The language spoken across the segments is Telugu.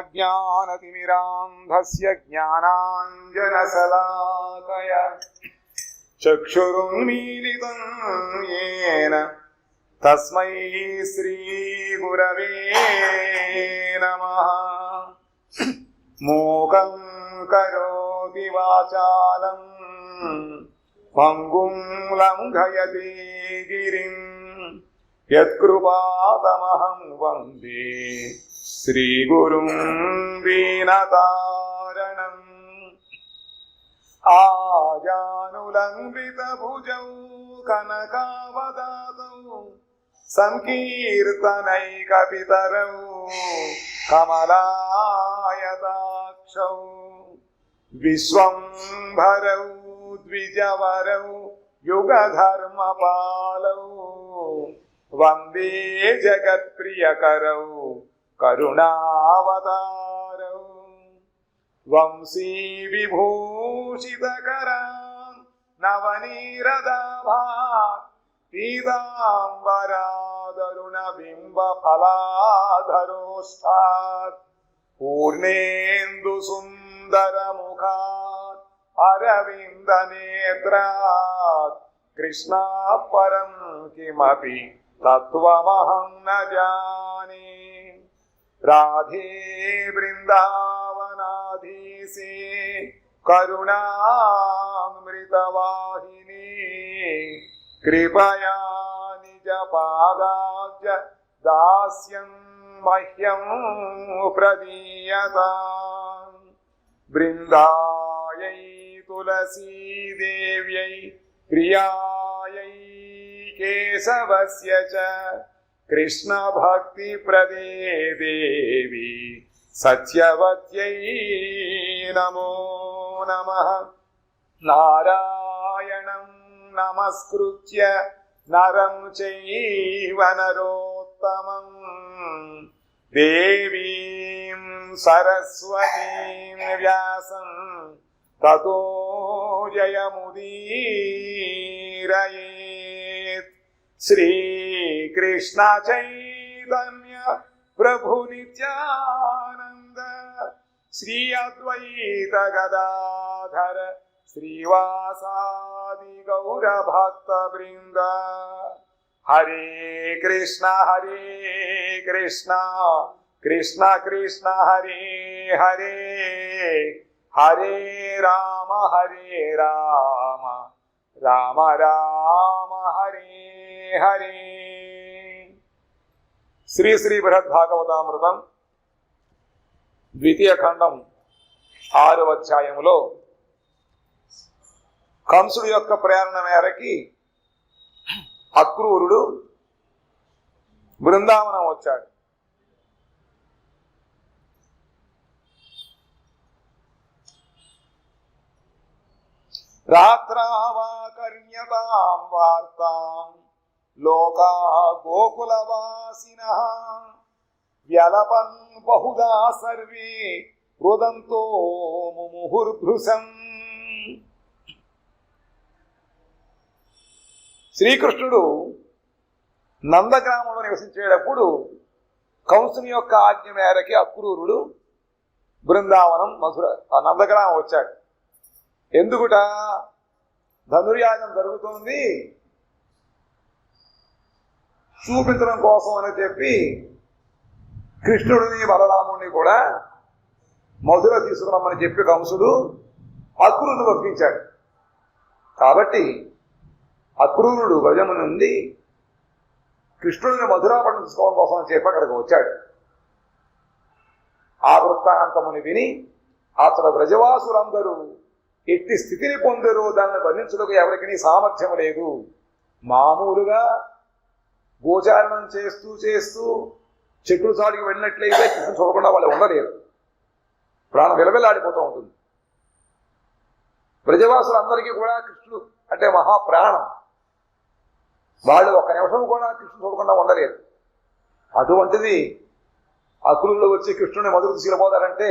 అజ్ఞానతిమిరాంధస్య జ్ఞానాంజనశలాకయా చక్షురున్మీలితం యేన తస్మై శ్రీగురవే నమః. మూకం కరోతి వాచాలం పంగుం లంఘయతే గిరిం యత్కృపాతమహం వందే శ్రీగురుం దీనతారణం. ఆజానులంబితభుజౌ కనకావదాతౌ సంకీర్తనైకపితరౌ కమలాయతాక్షౌ విశ్వంభరౌ ద్విజవరౌ యుగధర్మపాలౌ వందే జగత్ప్రియకరౌ కరుణావతారౌ వంశీ విభూషితకరాం నవనీరదాభాత్ పీతాంబరాదరుణబింబఫలాధరోష్టాత్ పూర్ణేందు సుందరముఖాత్ అరవిందనేత్రాత్ కృష్ణాత్ పరం కిమపి తత్వమహం న జానే. రాధే బృందావనాధీశే కరుణామృతవాహిని కృపయా నిజ పాదాబ్జ దాస్యం మహ్యం ప్రదీయతాం. బృందాయై తులసీదేవ్యై ప్రియాయై కేశవస్య చ కృష్ణ భక్తి ప్రదే దేవి సత్యవత్యై నమో నమః. నారాయణం నమస్కృత్య నరం చైవ నరోత్తమం దేవీం సరస్వతీం వ్యాసం తతో జయముదీరయేత్. శ్రీకృష్ణ చైతన్య ప్రభు నిత్యానంద శ్రీ అద్వైత గదాధర శ్రీవాసాది గౌర భక్త బృంద. హరే కృష్ణ కృష్ణ కృష్ణ హరే హరే హరే రామ రామ రామ హరే హరే. శ్రీ శ్రీ బృహద్భాగవతామృతం ద్వితీయ ఖండం 6వ అధ్యాయములో కంసుడు యొక్క ప్రేరణ మేరకి అక్రూరుడు బృందావనం వచ్చాడు. రాత్రావాకర్ణ్యతాం వార్తాం లోకా గోకులవాసినః వ్యలపన్ బహుదా సర్వే రుదంతో ముముహుర్భృశం. శ్రీకృష్ణుడు నందగ్రామంలో నివసించేటప్పుడు కంసుని యొక్క ఆజ్ఞ మేరకి అక్రూరుడు బృందావనం మధుర నందగ్రామం వచ్చాడు. ఎందుకుట? ధనుర్యాగం జరుగుతోంది, చూపించడం కోసం అని చెప్పి కృష్ణుడిని బలరాముడిని కూడా మధుర తీసుకురమ్మని చెప్పి కంసుడు అక్రూరుని పంపించాడు. కాబట్టి అక్రూరుడు గజము నుండి కృష్ణుడిని మధురాపట్నం తీసుకోవడం కోసం అని చెప్పి అక్కడికి వచ్చాడు. ఆ వృత్తాంతముని విని అతడు బ్రజవాసులందరూ ఎట్టి స్థితిని పొందరో దాన్ని వర్ణించుటకు ఎవరికి సామర్థ్యం లేదు. మామూలుగా గోచారణం చేస్తూ చెట్లు చాటుకి వెళ్ళినట్లయితే కృష్ణుని చూడకుండా వాళ్ళు ఉండలేరు, ప్రాణం విలవిల్లాడిపోతూ ఉంటుంది. బ్రజవాసులందరికీ కూడా కృష్ణుడు అంటే మహాప్రాణం. వాళ్ళు ఒక్క నిమిషం కూడా కృష్ణుని చూడకుండా ఉండలేరు. అటువంటిది అక్రూరులు వచ్చి కృష్ణుని మధుర తీసుకుపోతారంటే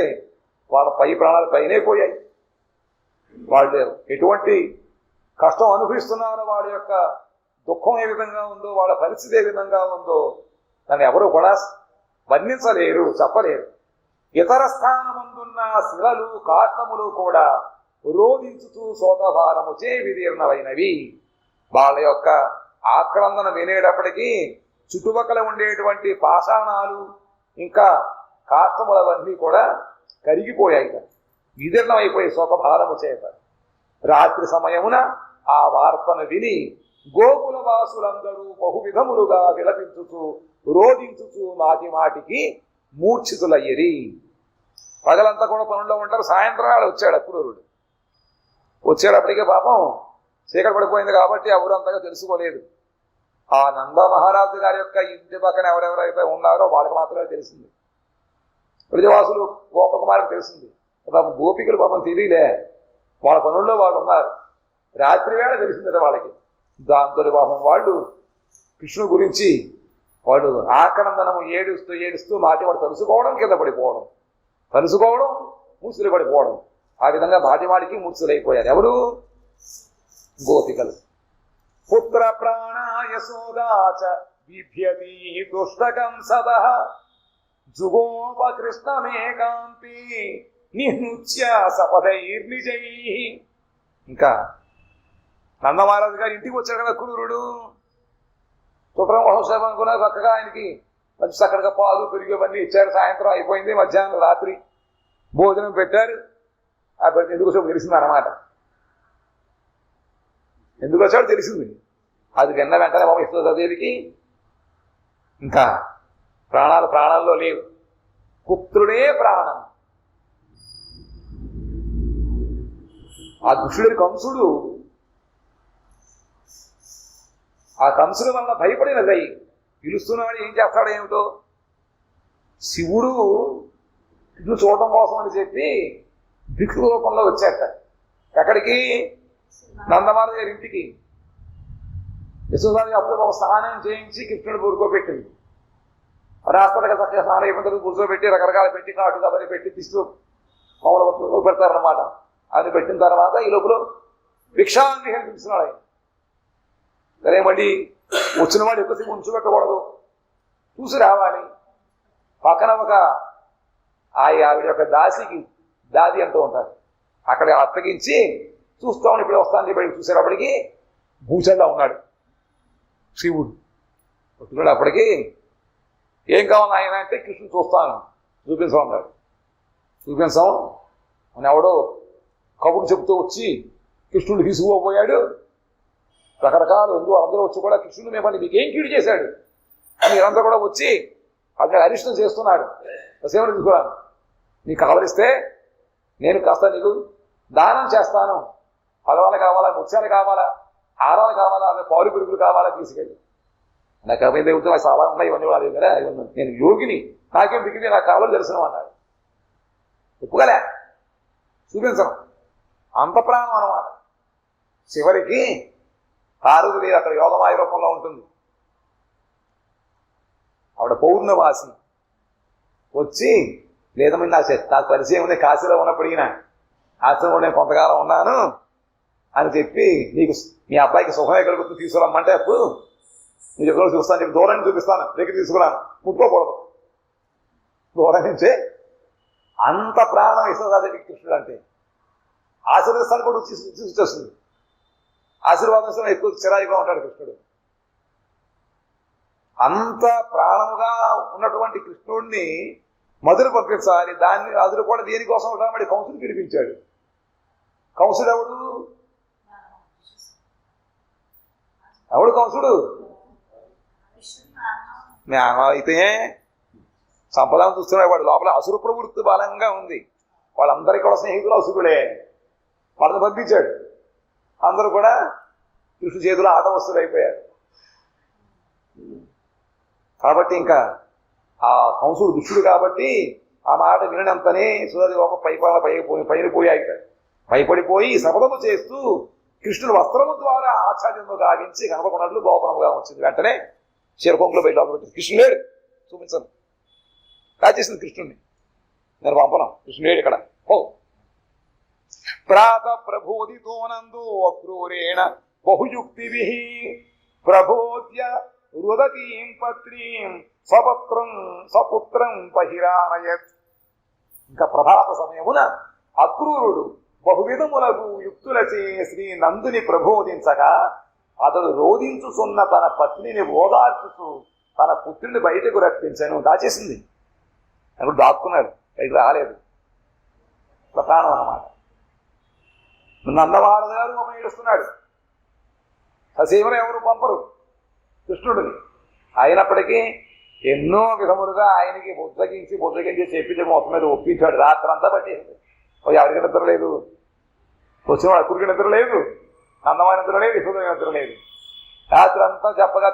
వాళ్ళ ప్రాణాలు పైనే పోయాయి. వాళ్ళు ఎటువంటి కష్టం అనుభవిస్తున్నారో, వాళ్ళ యొక్క దుఃఖం ఏ విధంగా ఉందో, వాళ్ళ పరిస్థితి ఏ విధంగా ఉందో దాన్ని ఎవరు కూడా వర్ణించలేరు, చెప్పలేరు. ఇతర స్థానమందున్న శిలలు కాష్టములు కూడా రోధించుతూ శోకభారము చే విదీర్ణమైనవి. వాళ్ళ యొక్క ఆక్రందన వినేటప్పటికీ చుట్టుపక్కల ఉండేటువంటి పాషాణాలు ఇంకా కాష్టములవన్నీ కూడా కరిగిపోయాయి, విదీర్ణమైపోయి శోకభారము చేత. రాత్రి సమయమున ఆ వార్తను విని గోకుల వాసులందరూ బహువిధములుగా విలపించుతూ రోధించుతూ మాటి మాటికి మూర్ఛితులయ్యరి. పగలంతా కూడా పనుల్లో ఉంటారు. సాయంత్రం వాడు వచ్చాడు అక్రూరుడు. వచ్చేటప్పటికే పాపం చీకటి పడిపోయింది కాబట్టి ఎవరు అంతగా తెలుసుకోలేదు. ఆ నంద మహారాజు గారి యొక్క ఇంటి పక్కన ఎవరెవరైతే ఉన్నారో వాళ్ళకి మాత్రమే తెలిసింది. బ్రజవాసులు గోపకుమారికి తెలిసింది. పాపం గోపికలు పాపం తెలియలే, వాళ్ళ పనుల్లో వాళ్ళు ఉన్నారు. రాత్రి వేళ తెలిసిందట వాళ్ళకి. దాంతో పాపం వాళ్ళు కృష్ణుడు గురించి వాడు ఆక్రందనము ఏడుస్తూ ఏడుస్తూ మాటి వాడు తలుసుకోవడం, కింద పడిపోవడం, తలుసుకోవడం, మూసులు పడిపోవడం, ఆ విధంగా మాటిమాటికి మూర్ఛులైపోయారు. ఎవరు? గోపికలు. పుత్ర ప్రాణాయ సోదాచ బిభ్యతి దుష్టకం సదః జుగోపకృష్ణమేకాంతి నిహృత్య సపదైర్నిజై. ఇంకా నందమహారాజు గారి ఇంటికి వచ్చాడు కదా క్రూరుడు. చుట్టం కోసం సేవ అనుకున్నారు. చక్కగా ఆయనకి మంచి చక్కగా పాలు పెరిగేవన్నీ ఇచ్చారు. సాయంత్రం అయిపోయింది, మధ్యాహ్నం రాత్రి భోజనం పెట్టారు. ఆ పెడితే ఎందుకు వచ్చాడు తెలిసింది అన్నమాట. ఎందుకు వచ్చాడో తెలిసింది. అది విన్న వెంటనే యశోదాదేవికి ఇంకా ప్రాణాల్లో లేవు. పుత్రుడే ప్రాణం. ఆ దుష్టుడి కంసుడు, ఆ కంసుడి వల్ల భయపడినదై పిలుస్తున్నాడు. ఏం చేస్తాడో ఏమిటో. శివుడు ఇల్లు చూడటం కోసం అని చెప్పి భిక్షు రూపంలో వచ్చాట. ఎక్కడికి? నందమాల గారి ఇంటికి. యశోదాదేవి అప్పుడు ఒక స్నానం చేయించి కృష్ణుడు పడుకోబెట్టింది. రాష్ట్రాలుగా చక్కగా స్నానం అయిపోయిన కూర్చోబెట్టి రకరకాల పెట్టి కాటు కబరి పెట్టి తీస్తూ మామూలు పెడతారన్నమాట. అది పెట్టిన తర్వాత ఈ లోపల భిక్షాన్ని పిలుస్తున్నాడు ఆయన. సరే, మళ్ళీ వచ్చిన వాడు ఎక్కువసేపు ఉంచబెట్టకూడదు, చూసి రావాలి. పక్కన ఒక ఆవిడ యొక్క దాది అంటూ ఉంటారు. అక్కడ అప్పగించి చూస్తామని ఇప్పుడు వస్తాను బయటకు చూసేటప్పటికి భూచల్లా ఉన్నాడు శివుడు. వస్తున్నాడు. అప్పటికి ఏం కావాలి ఆయన అంటే కృష్ణుడు చూస్తాను చూపించమన్నాడు. చూపించాం అని ఎవడో కబురు చెబుతూ వచ్చి కృష్ణుడు తీసుకుపోయాడు. రకరకాల అందరూ వచ్చి కూడా కృష్ణుడు మేమని మీకేం కీడు చేశాడు అని మీరంతా కూడా వచ్చి అక్కడ అరిష్టం చేస్తున్నాడు. సేవను తీసుకురాను, నీకు కావలిస్తే నేను కాస్త నీకు దానం చేస్తాను. ఫలవాలు కావాలా, ముత్యాలు కావాలా, హారాలు కావాలా, పాలు పెరుగులు కావాలా తీసుకెళ్ళి. నాకు అవి దేవుతో నాకు చాలా ఉన్నాయి, ఇవన్నీ కూడా కదా, నేను యోగిని, నాకేం దిగింది, నాకు కావాలి దర్శనం అన్నాడు. ఒప్పుగలే, చూపించను. అంత ప్రాణం అన్నమాట. చివరికి పార్వతీదేవి అక్కడ యోగమాయ రూపంలో ఉంటుంది. ఆవిడ పౌర్ణవాసి వచ్చి లేదమ్మా నాకు పరిచయం ఉంది, కాశీలో ఉన్నప్పుడు ఆశ్రమంలో నేను కొంతకాలం ఉన్నాను అని చెప్పి నీకు మీ అబ్బాయికి సుఖమే కలుగుతుంది తీసుకురమ్మంటే అప్పుడు నీకు ఎక్కడో చూస్తాను చెప్పి దూరం నుంచి చూపిస్తాను, దగ్గర తీసుకురాను, ముట్టుకోకూడదు. దూరం నుంచే అంత ప్రాణం యశోదాదేవికి కృష్ణుడు అంటే. ఆశీర్వదిస్తాను కూడా చూస్తుంది. ఆశీర్వాదం ఎక్కువ చిరాయిగా ఉంటాడు కృష్ణుడు. అంత ప్రాణముగా ఉన్నటువంటి కృష్ణుడిని మధురు పంపించాలి. దాన్ని అదురు కూడా దేనికోసం ఉంటామని కంసుడు పిలిపించాడు. కంసుడు ఎవడు? కంసుడు అయితే సంపదను చూస్తున్నాడు. వాడు లోపల అసురు ప్రవృత్తి బలంగా ఉంది. వాళ్ళందరికీ కూడా స్నేహితులు అసురులే. వాళ్ళని పంపించాడు. అందరూ కూడా కృష్ణు చేతిలో ఆట వస్తువులు అయిపోయారు. కాబట్టి ఇంకా ఆ కంసుడు దుష్టుడు కాబట్టి ఆ మాట వినంతనే సుధది పైపోయాయి. భయపడిపోయి శపథము చేస్తూ కృష్ణుడు వస్త్రము ద్వారా ఆచార్యము గావించి కనపకున్నట్లు గోపనముగా వచ్చింది. వెంటనే శిరకొంకులో బయట పెట్టింది. కృష్ణుడు లేడు, చూపించను, కాచేసింది కృష్ణుడిని. నేను పంపను, కృష్ణుడు లేడు ఇక్కడ. ప్రాత ప్రబోధితోనందో అక్రూరేణ బహుయుక్తిభి ప్రబోధ్య రుదతీం పత్రీం సపుత్రం బహిరానయత్. ఇంకా ప్రభాత సమయమున అక్రూరుడు బహువిధములకు యుక్తులచే శ్రీ నందుని ప్రబోధించగా అతడు రోధించుచున్న తన పత్నిని ఓదార్చుతూ తన పుత్రుని బయటకు రప్పించాను. దాచేసింది, అప్పుడు దాక్కున్నాడు, బయట రాలేదు. ప్రాణం అన్నమాట. నందమహారాజు గారు ఒక ఏడుస్తున్నాడు. ససీమను ఎవరు పంపరు కృష్ణుడిని. అయినప్పటికీ ఎన్నో విధములుగా ఆయనకి బుద్ధగించి చెప్పి మొత్తం మీద ఒప్పించాడు. రాత్రి అంతా పట్టేసింది. ఎవరికి నిద్ర లేదు, వచ్చినవాడు అక్కుడికి నిద్ర లేదు, నందమాన నిద్ర లేదు, యశోద నిద్ర లేదు. రాత్రి అంతా చెప్పగా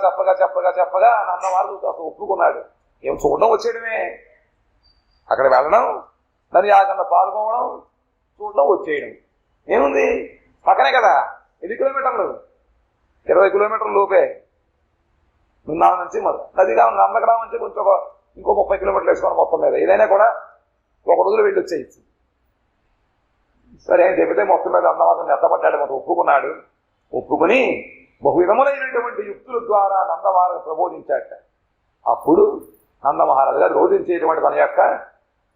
నందమారుడు అసలు ఒప్పుకున్నాడు. ఏం చూడడం వచ్చేయడమే, అక్కడ వెళ్ళడం, దాని యాగంలో పాల్గొనడం, చూడడం వచ్చేయడం ఏముంది. పక్కనే కదా, 8 కిలోమీటర్లు, 20 కిలోమీటర్ల లోపే. బృందావనం నుంచి నందగ్రామం నుంచి కొంచెం ఇంకో 30 కిలోమీటర్లు వేసుకోండి మొత్తం మీద. ఏదైనా కూడా ఒక రోజులో వెళ్ళి వచ్చేయచ్చు. సరే అని చెబితే మొత్తం మీద నందమాధవుని ఎత్తపడ్డాడు, మొత్తం ఒప్పుకున్నాడు. ఒప్పుకుని బహువిధములైనటువంటి యుక్తుల ద్వారా నందమహారాజు ప్రబోధించాట. అప్పుడు నందమహారాజు గారు రోధించేటువంటి తన యొక్క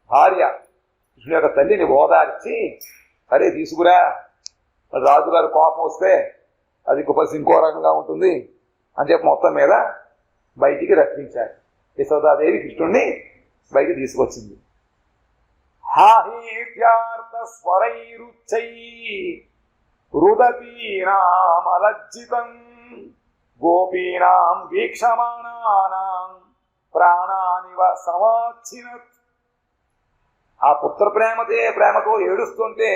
భార్య కృష్ణుని యొక్క తల్లిని ఓదార్చి, సరే తీసుకురా, మరి రాజుగారు కోపం వస్తే అది ఇంకో రకంగా ఉంటుంది అని చెప్పి మొత్తం మీద బయటికి రప్పించాడు. యశోదాదేవి కృష్ణుణ్ణి బయటికి తీసుకొచ్చింది. హాహీత్యార్థ స్వరైరుచ్చై రుదతీనామలజ్జితం గోపీనాం వీక్షమాణానాం ప్రాణానివ సమాచ్చినత్. ఆ పుత్ర ప్రేమతో ఏడుస్తుంటే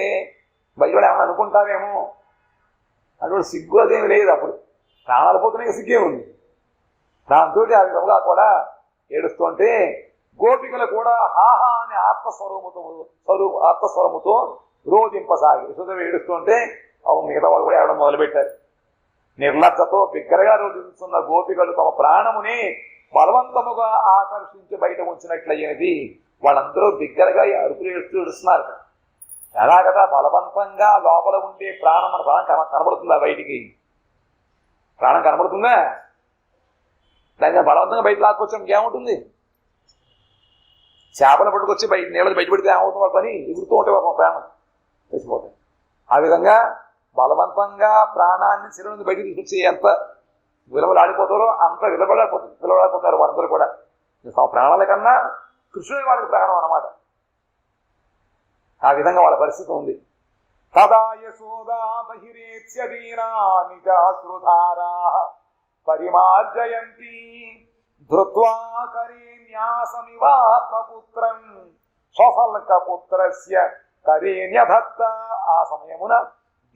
బయట ఏమన్నా అనుకుంటారేమో అటువంటి సిగ్గు అదేమి లేదు. అప్పుడు ప్రాణాలు పోతున్నాయి, సిగ్గే ఉంది. దాంతో ఆ విధంగా కూడా ఏడుస్తుంటే గోపికలు కూడా హాహా అని ఆత్మస్వరముతో రోధింపసాగి యశోద ఏడుస్తుంటే మిగతా వాళ్ళు కూడా ఏడడం మొదలుపెట్టారు. నిర్లజ్జతో బిగ్గరగా రోధిస్తున్న గోపికలు తమ ప్రాణముని బలవంతముగా ఆకర్షించి బయట ఉంచినట్లయినది. వాళ్ళందరూ బిగ్గరగా అరుపులు ఏడుస్తున్నారు. ఎలాగదా బలవంతంగా లోపల ఉండే ప్రాణం, మన ప్రాణం కనబడుతుందా బయటికి? ప్రాణం కనబడుతుందా? దాన్ని బలవంతంగా బయట లాక్కొచ్చాం ఇంకేముంటుంది? చేపలు పట్టుకొచ్చి నీళ్ళకి బయట పెడితే ఏమవుతుంది? వాళ్ళ పని ఎగురుతూ ఉంటే ఒక ప్రాణం తెచ్చిపోతాయి. ఆ విధంగా బలవంతంగా ప్రాణాన్ని శరీరం నుంచి బయటకు తీసుకొచ్చి ఎంత విలువలాడిపోతారో అంత విలువలాడిపోతారు వాళ్ళందరూ కూడా. ప్రాణాల కన్నా కృష్ణుడి వాళ్ళకి ప్రాణం అన్నమాట. ఆ విధంగా వాళ్ళ పరిస్థితి ఉంది. తదా యశోదా బహిరేత్స్య దీనా నిజాశ్రుధారా పరిమార్జయంతి ధృత్వా కరేణ్యాసమివాత్మపుత్రం స్వఫల్కపుత్రస్య కరేణ్యధత్త. ఆ సమయమున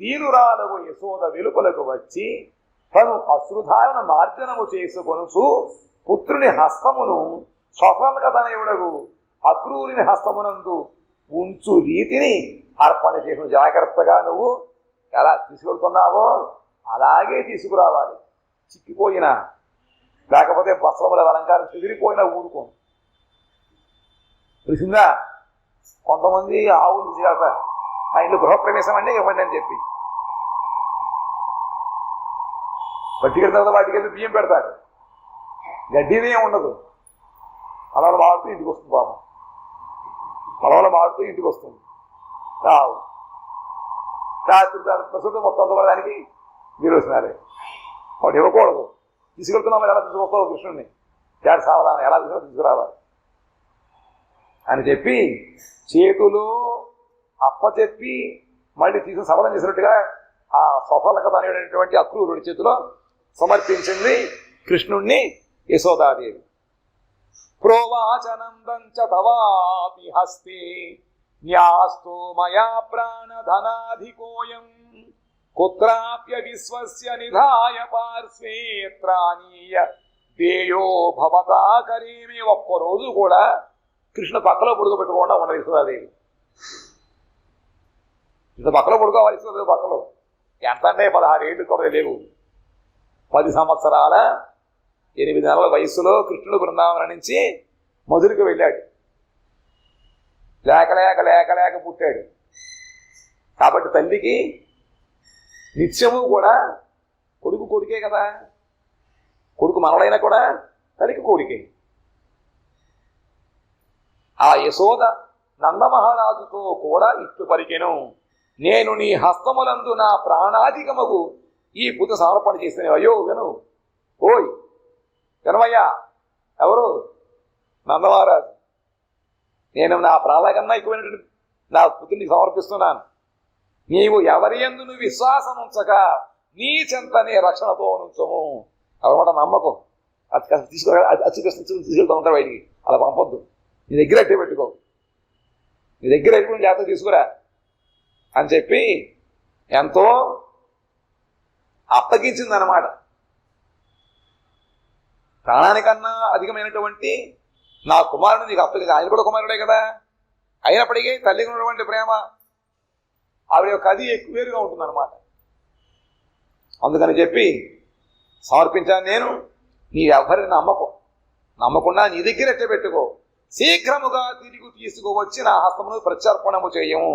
దీనురాలకు యశోద వెలుపలకు వచ్చి తను అశ్రుధారణ మార్జనము చేసుకొనుచు పుత్రుని హస్తమును స్వఫల్కతనయుడగు అక్రూరుని హస్తమునందు ఉంచు రీతిని అర్పణ చేసిన. జాగ్రత్తగా నువ్వు ఎలా తీసుకెళ్తున్నావో అలాగే తీసుకురావాలి. చిక్కిపోయినా లేకపోతే వస్త్రముల అలంకారం చెదిరిపోయినా ఊరుకోను. తెలిసిందా? కొంతమంది ఆవులు తీసుకెళ్తారు, ఆ ఇంట్లో గృహప్రవేశం అంటే ఇవ్వండి అని చెప్పి పట్టుకెళ్ళిన తర్వాత వాటికి వెళ్ళి బియ్యం పెడతారు. గడ్డినే ఉండదు, అలా వాడుతూ ఇంటికి వస్తుంది. పాపం పొలంలో మాడుతూ ఇంటికి వస్తుంది. రావు రాత్రి ప్రస్తుతం మొత్తం దానికి మీరు వచ్చినారే. వాడు ఇవ్వకూడదు. తీసుకెళ్తున్నాం, ఎలా తీసుకొస్తావు కృష్ణుడిని? తేడా సావధానం ఎలా తీసుకురావాలి అని చెప్పి చేతులు అప్పచెప్పి మళ్ళీ తీసుకుని సఫలం చేసినట్టుగా ఆ సఫలకత అనేటువంటి అక్రూరుడి చేతిలో సమర్పించింది కృష్ణుణ్ణి యశోదాదేవి. ప్రోవాచనందం చ తవాపి హస్తే న్యాస్తో మయా ప్రాణధనాధికోయం కుత్రాప్య విశ్వస్య నిధాయ పార్శ్వే త్రాణీయ దేయో భవతా కరీమి. ఒక్కరోజు కూడా కృష్ణ పక్కలో పడుకోబెట్టుకోకుండా ఉండదు యశోదాదేవి. కృష్ణ పక్కలో పడుకోవాలి యశోదాదేవి పక్కలో. ఎంత అంటే 16 ఏళ్ళు కూడా లేవు. 10 సంవత్సరాల 8 నెలల వయసులో కృష్ణుడు బృందావనం నుంచి మధురకు వెళ్ళాడు. లేక లేక లేక లేక పుట్టాడు కాబట్టి తల్లికి నిత్యము కూడా కొడుకే కదా. కొడుకు మనవడైనా కూడా తల్లికి కొడుకే. ఆ యశోద నందమహారాజుతో కూడా ఇట్లు పలికెను, నేను నీ హస్తములందు నా ప్రాణాధికమగు ఈ పుత సమర్పణ చేసిన. అయ్యో విను, ఓయ్ వినవయ్యా. ఎవరు? నందమహారాజు. నేను నా ప్రాణాల కన్నా ఎక్కువైనటువంటి నా పుత్రుని సమర్పిస్తున్నాను. నీవు ఎవరి యందు నువ్వు విశ్వాసం ఉంచక నీ చెంతనే రక్షణతో నుంచము. ఎవరమాట నమ్మకం అది తీసుకో, అది తీసుకెళ్తూ ఉంటారు బయటికి. అలా పంపొద్దు. నీ దగ్గర అట్టే పెట్టుకో, నీ దగ్గర ఎటువంటి జాగ్రత్త తీసుకురా అని చెప్పి ఎంతో అప్పగించిందనమాట. ప్రాణానికన్నా అధికమైనటువంటి నా కుమారుడు నీకు అప్పగించి, ఆయన కూడా కుమారుడే కదా. అయినప్పటికీ తల్లికి ఉన్నటువంటి ప్రేమ ఆవిడ యొక్క అది ఎక్కువ వేరుగా ఉంటుందన్నమాట. అందుకని చెప్పి సమర్పించాను నేను. నీ ఎవరిని నమ్మకుండా నీ దగ్గర ఎట్ట పెట్టుకో, శీఘ్రముగా తిరిగి తీసుకువచ్చి నా హస్తమును ప్రత్యర్పణము చేయము.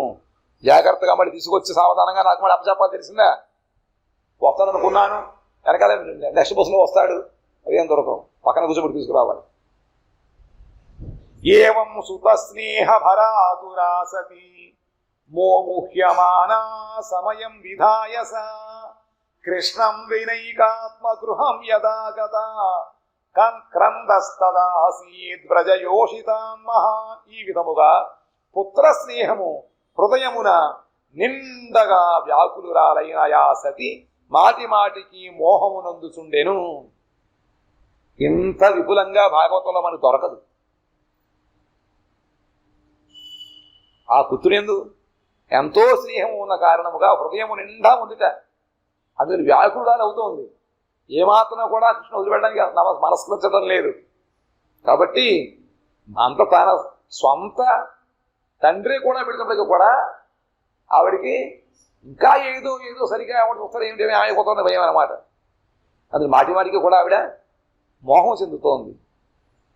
జాగ్రత్తగా మళ్ళీ తీసుకొచ్చి సావధానంగా నాకు మళ్ళీ అప్పచెప్పాలి. తెలిసిందా? వస్తాననుకున్నాను, వెనకాల నెక్స్ట్ బస్సులో వస్తాడు, అదేం దొరకవు, పక్కన కూర్చోబెట్టి తీసుకురావాలి. ఏవం సుత స్నేహ భరాతురాసతి మోముహ్యమానా సమయం విధాయస కృష్ణం వినైకాత్మగృహం యదాగత క్రందస్తదాసీద్వ్రజయోషితాన్ మహా. ఈ విధముగా పుత్ర స్నేహము హృదయమున నిండగా వ్యాకులురాలైన యా సతి మాటి మాటికి మోహమునందుచుండెను. ఇంత విపులంగా భాగవతంలో మనకు దొరకదు. ఆ పుత్రునియందు ఎంతో స్నేహము ఉన్న కారణముగా హృదయము నిండా ఉందిట. అందుకని వ్యాకులుడాలు అవుతోంది. ఏమాత్రం కూడా కృష్ణ వదిలిపెట్టడానికి మనస్కరించడం లేదు. కాబట్టి అంత తన స్వంత తండ్రి కూడా పెడుతున్నప్పటికీ కూడా ఆవిడికి ఇంకా ఏదో సరిగా ఆవిడ చూస్తారు ఏమిటి, ఆమె పోతుంది భయం అన్నమాట. అందులో మాటికి కూడా ఆవిడ మోహం చెందుతోంది.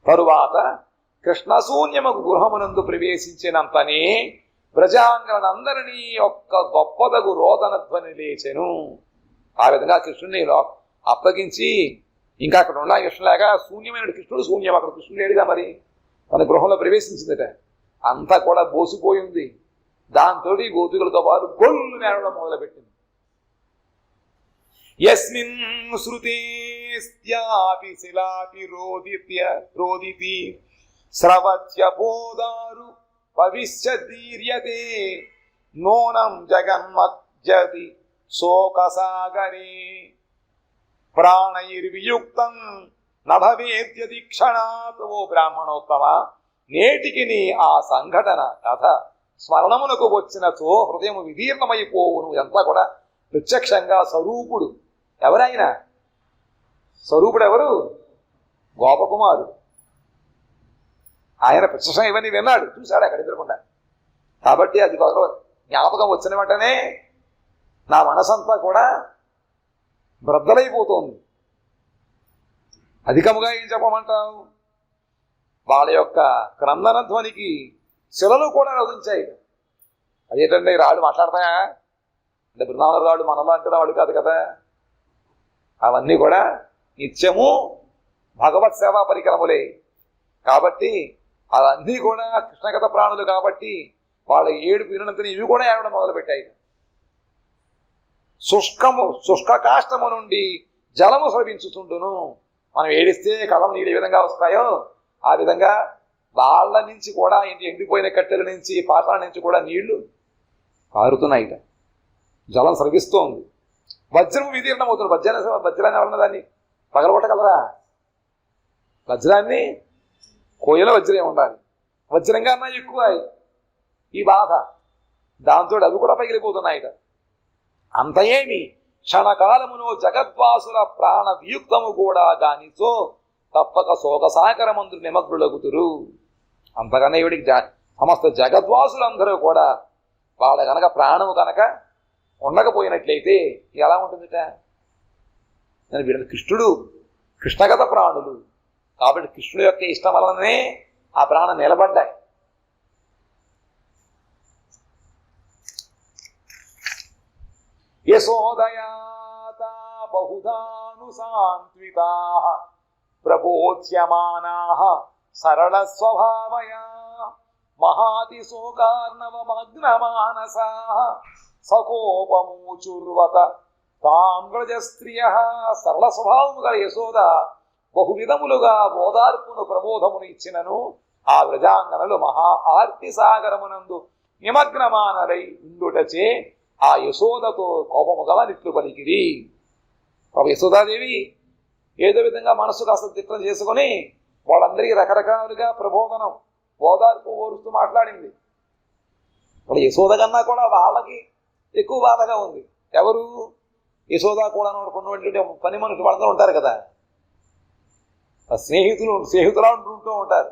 తరువాత కృష్ణశూన్యముకు గృహమునందు ప్రవేశించినంతనే ప్రజాంగనందరినీ ఒక్క గొప్పదగు రోదన ధ్వని లేచెను. ఆ విధంగా కృష్ణుని అప్పగించి ఇంకా అక్కడ ఉన్న కృష్ణులాగ శూన్యమైన కృష్ణుడు శూన్యం, అక్కడ కృష్ణుడు లేడుగా, మరి తన గృహంలో ప్రవేశించిందట. అంతా కూడా బోసిపోయింది. దాంతో గోపికలతో పాటు గొల్లు నేడడం మొదలుపెట్టింది. యస్మిన్ శృతేస్త్యాపి శిలాపి రోదితి స్రవత్య బోధారు భవిష్యదీర్యతే నూనం జగన్మజ్జతి శోకసాగరే ప్రాణైర్వియుక్తం నభవేద్యది క్షణాత్. ఓ బ్రాహ్మణోత్తమ, నేటికి నీ ఆ సంఘటన కథ స్మరణమునకు వచ్చినచో హృదయం విదీర్ణమైపోవును. ఎంత కూడా ప్రత్యక్షంగా స్వరూపుడు ఎవరైనా, స్వరూపుడు ఎవరు? గోపకుమారుడు. ఆయన ప్రత్యక్షంగా ఇవన్నీ విన్నాడు, చూశాడు అక్కడ ఎదురకుండా. కాబట్టి అది జ్ఞాపకం వచ్చిన వెంటనే నా మనసంతా కూడా బ్రద్దలైపోతోంది. అధికముగా ఏం చెప్పమంటావు? వాళ్ళ యొక్క క్రందన ధ్వనికి శిలలు కూడా రదించాయి. అదేంటంటే రాళ్ళు మాట్లాడతాయా అంటే బృందావన రాళ్ళు మనలో అంటే రాళ్ళు కాదు కదా. అవన్నీ కూడా నిత్యము భగవత్ సేవా పరికరములే. కాబట్టి అవన్నీ కూడా కృష్ణగత ప్రాణులు కాబట్టి వాళ్ళ ఏడుపు వినంతని ఇవి కూడా ఏడవడం మొదలుపెట్టాయి. శుష్క కాష్టము నుండి జలము స్రవించుతుండును. మనం ఏడిస్తే కళ్ళం నీళ్ళు ఏ విధంగా వస్తాయో ఆ విధంగా వాళ్ళ నుంచి కూడా ఎండిపోయిన కట్టెల నుంచి పాత్రల నుంచి కూడా నీళ్లు పారుతున్నాయిట. జలం స్రవిస్తోంది. వజ్రము విదీర్ణం అవుతుంది. వజ్రాన్ని ఎవరన్నా దాన్ని పగలగొట్టగలరా? వజ్రాన్ని కోయల వజ్రం ఉండాలి. వజ్రంగా అన్నా ఎక్కువ ఈ బాధ. దాంతో అవి కూడా పగిలిపోతున్నాయిట. అంత ఏమి క్షణకాలమును జగద్వాసుల ప్రాణ వియుక్తము కూడా దానితో తప్పక శోకసాగరమందు నిమగ్నులగుతురు. అంతకన్నా ఇవిడికి సమస్త జగద్వాసులందరూ కూడా వాళ్ళ కనుక ప్రాణము కనుక ఉండకపోయినట్లయితే ఎలా ఉంటుందిట? నేను వీళ్ళ కృష్ణుడు కృష్ణగత ప్రాణులు కాబట్టి కృష్ణుడు యొక్క ఇష్టం వలననే ఆ ప్రాణం నిలబడ్డాయి. యశోదయాత బహుధానుసాన్వితా ప్రబోధ్యమానా సరళ స్వభావయా మహాతిశోకార్ణవమగ్నమానస సకోపమూచుర్వత తామ్రజ స్త్రియ. సరళ స్వభావము గల యశోద బహువిధములుగా ఓదార్పును ప్రబోధమును ఇచ్చినను ఆ వ్రజాంగనలు మహా ఆర్తి సాగరమునందు నిమగ్నమానరై ఉండుటచే ఆ యశోదతో కోపము గల నిట్లు పలికిరి. యశోదాదేవి ఏదో విధంగా మనసు కాస్త తిట్టం చేసుకొని వాళ్ళందరికీ రకరకాలుగా ప్రబోధనం ఓదార్పు ఓరుస్తూ మాట్లాడింది. వాళ్ళ యశోద కన్నా కూడా వాళ్ళకి ఎక్కువ బాధగా ఉంది. ఎవరు? యశోద కూడా ఉన్నటువంటి పని మనుషులు వాళ్ళందరూ ఉంటారు కదా, స్నేహితులా ఉంటూ ఉంటారు,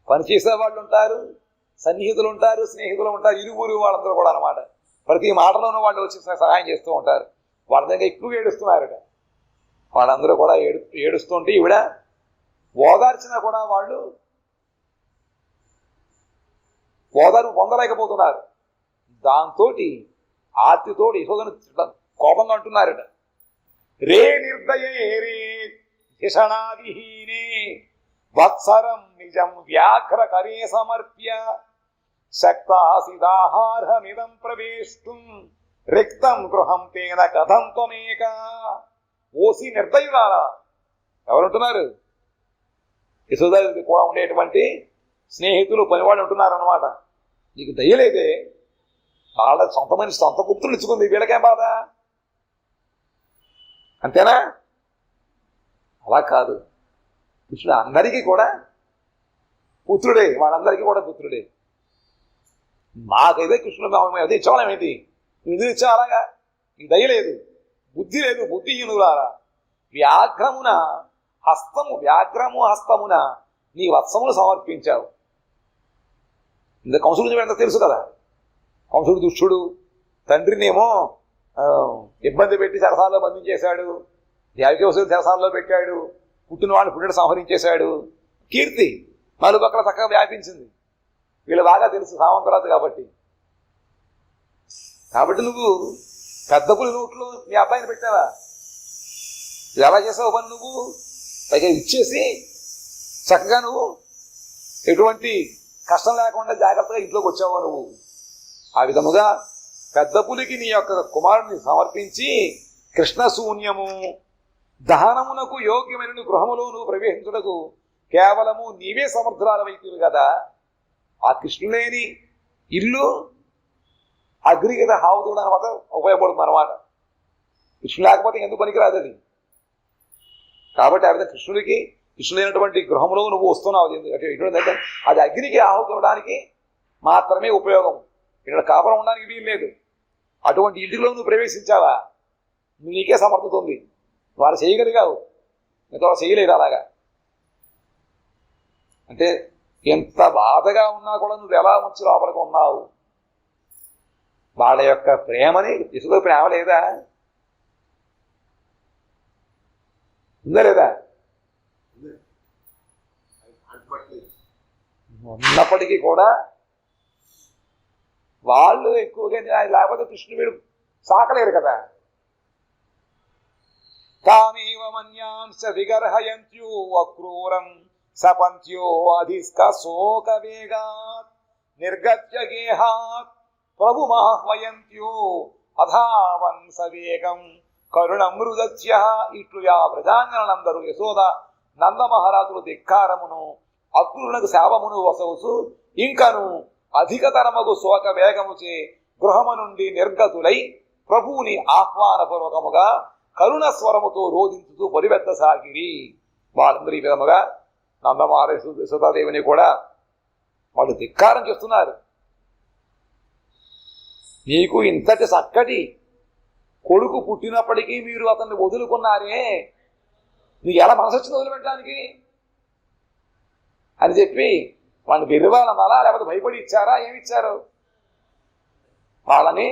పనిచేసే వాళ్ళు ఉంటారు, సన్నిహితులు ఉంటారు, స్నేహితులు ఉంటారు, ఇరువురు వాళ్ళందరూ కూడా అనమాట. ప్రతి మాటలోనూ వాళ్ళు వచ్చి సహాయం చేస్తూ ఉంటారు. వాళ్ళ దగ్గర ఎక్కువ ఏడుస్తున్నారట. వాళ్ళందరూ కూడా ఏడుస్తుంటే ఈవిడ ఓదార్చినా కూడా వాళ్ళు ఓదార్పు పొందలేకపోతున్నారు. దాంతో ఆర్తితోటి యశోదను కోపంగా అంటున్నారట. రే నిర్దయే రే ధిషణాదిహీనే వత్సరం నిజం వ్యాఘ్ర కరే సమర్ప్య శక్తాసిదాహార్హమిదం ప్రవేష్టుం రిక్తం గృహం తేన కథం త్వమేక. ఓసి నిర్దయురాలా. ఎవరుంటున్నారు? యశోద కూడా ఉండేటువంటి స్నేహితులు పనివాళ్ళు ఉంటున్నారన్నమాట. నీకు దయ్యలేదే, వాళ్ళ సొంత మనిషి సొంత గుప్తులు ఇచ్చుకుంది, వీళ్ళకేం బాధ? అంతేనా? అలా కాదు. కృష్ణుడు అందరికీ కూడా పుత్రుడే, వాళ్ళందరికీ కూడా పుత్రుడే. మాకైతే కృష్ణుడు అదే ఇచ్చేవాళ్ళం ఏంటి? నువ్వు ఎదురు ఇచ్చావు అలాగా? నీకు దయలేదు, బుద్ధి లేదు, బుద్ధిహీనులారా. వ్యాఘ్రమున హస్తమున నీ వత్సమును సమర్పించావు. ఇంత కంసుడు ఎంత తెలుసు కదా. కంసుడు దుష్టుడు, తండ్రినేమో ఇబ్బంది పెట్టి చెరసాలలో బంధించేశాడు, దేవకీవసుడు చెరసాలలో పెట్టాడు, పుట్టిన వాళ్ళు పుట్టిన సంహరించేశాడు. కీర్తి నలుపక్కల చక్కగా వ్యాపించింది. వీళ్ళు బాగా తెలుసు సామంతరాజు కాబట్టి. నువ్వు పెద్ద పులి నోట్లో మీ అబ్బాయిని పెట్టావా? ఎలా చేసావు పని? నువ్వు పైగా ఇచ్చేసి చక్కగా నువ్వు ఎటువంటి కష్టం లేకుండా జాగ్రత్తగా ఇంట్లోకి వచ్చావా నువ్వు? ఆ విధముగా పెద్ద పులికి నీ యొక్క కుమారుని సమర్పించి కృష్ణశూన్యము దహనమునకు యోగ్యమైన గృహములో నువ్వు ప్రవేశించుటకు కేవలము నీవే సమర్థురాలవైతివి కదా. ఆ కృష్ణులేని ఇల్లు అగ్ని కదా హావుతుడు అనమాట ఉపయోగపడుతుంది అనమాట. కృష్ణుడు లేకపోతే ఎందుకు పనికిరాదు అది. కాబట్టి ఆ విధంగా కృష్ణుడైనటువంటి గృహంలో నువ్వు వస్తున్నావు. ఎందుకంటే అది అగ్నికి ఆహుతవడానికి మాత్రమే ఉపయోగం. ఇక్కడ కాపురం ఉండడానికి వీలు లేదు. అటువంటి ఇంటిలో నువ్వు ప్రవేశించావా, నీకే సమర్థత ఉంది. వాళ్ళు చేయగలిగావు, మిగతా వాళ్ళు చేయలేదు. అలాగా అంటే ఎంత బాధగా ఉన్నా కూడా నువ్వు ఎలా మంచి లోపలికి ఉన్నావు. వాళ్ళ యొక్క ప్రేమని ఇసుక ప్రేమ లేదా? ఉందా లేదా? ఉన్నప్పటికీ కూడా వాళ్ళు ఎక్కువగా లేకపోతే కృష్ణుడు సాకలేరు కదా. తామేవ మన్యాంశ విగర్హయంత్యో అక్రూరం సపంత్యో అధిస్క శోక వేగాత్ నిర్గత్య గేహాత్ ప్రభుమాహ్వయంత్యో అధావన్ సవేగం కరుణమృదస్య. ఇట్లు ఆ ప్రజాంగనందరూ యశోద నందమహారాజులు ధిక్కారమును అక్రూరునకు శాపమును వసవుసు ఇంకను అధికతరమగు శోక వేగముచే గృహము నుండి నిర్గతులై ప్రభువుని ఆహ్వానపూర్వకముగా కరుణ స్వరముతో రోధించుతూ పరివెత్తసాగిరి. వాళ్ళందరూ ఈ విధముగా నందమహారాజు యశోదాదేవిని కూడా వాళ్ళు ధిక్కారం చేస్తున్నారు. మీకు ఇంతటి చక్కటి కొడుకు పుట్టినప్పటికీ మీరు అతన్ని వదులుకున్నారే, నీకు ఎలా మనసు వచ్చింది వదిలిపెట్టడానికి అని చెప్పి వాళ్ళని బెరివాళ్ళ లేకపోతే భయపడి ఇచ్చారా? ఏమిచ్చారు? వాళ్ళని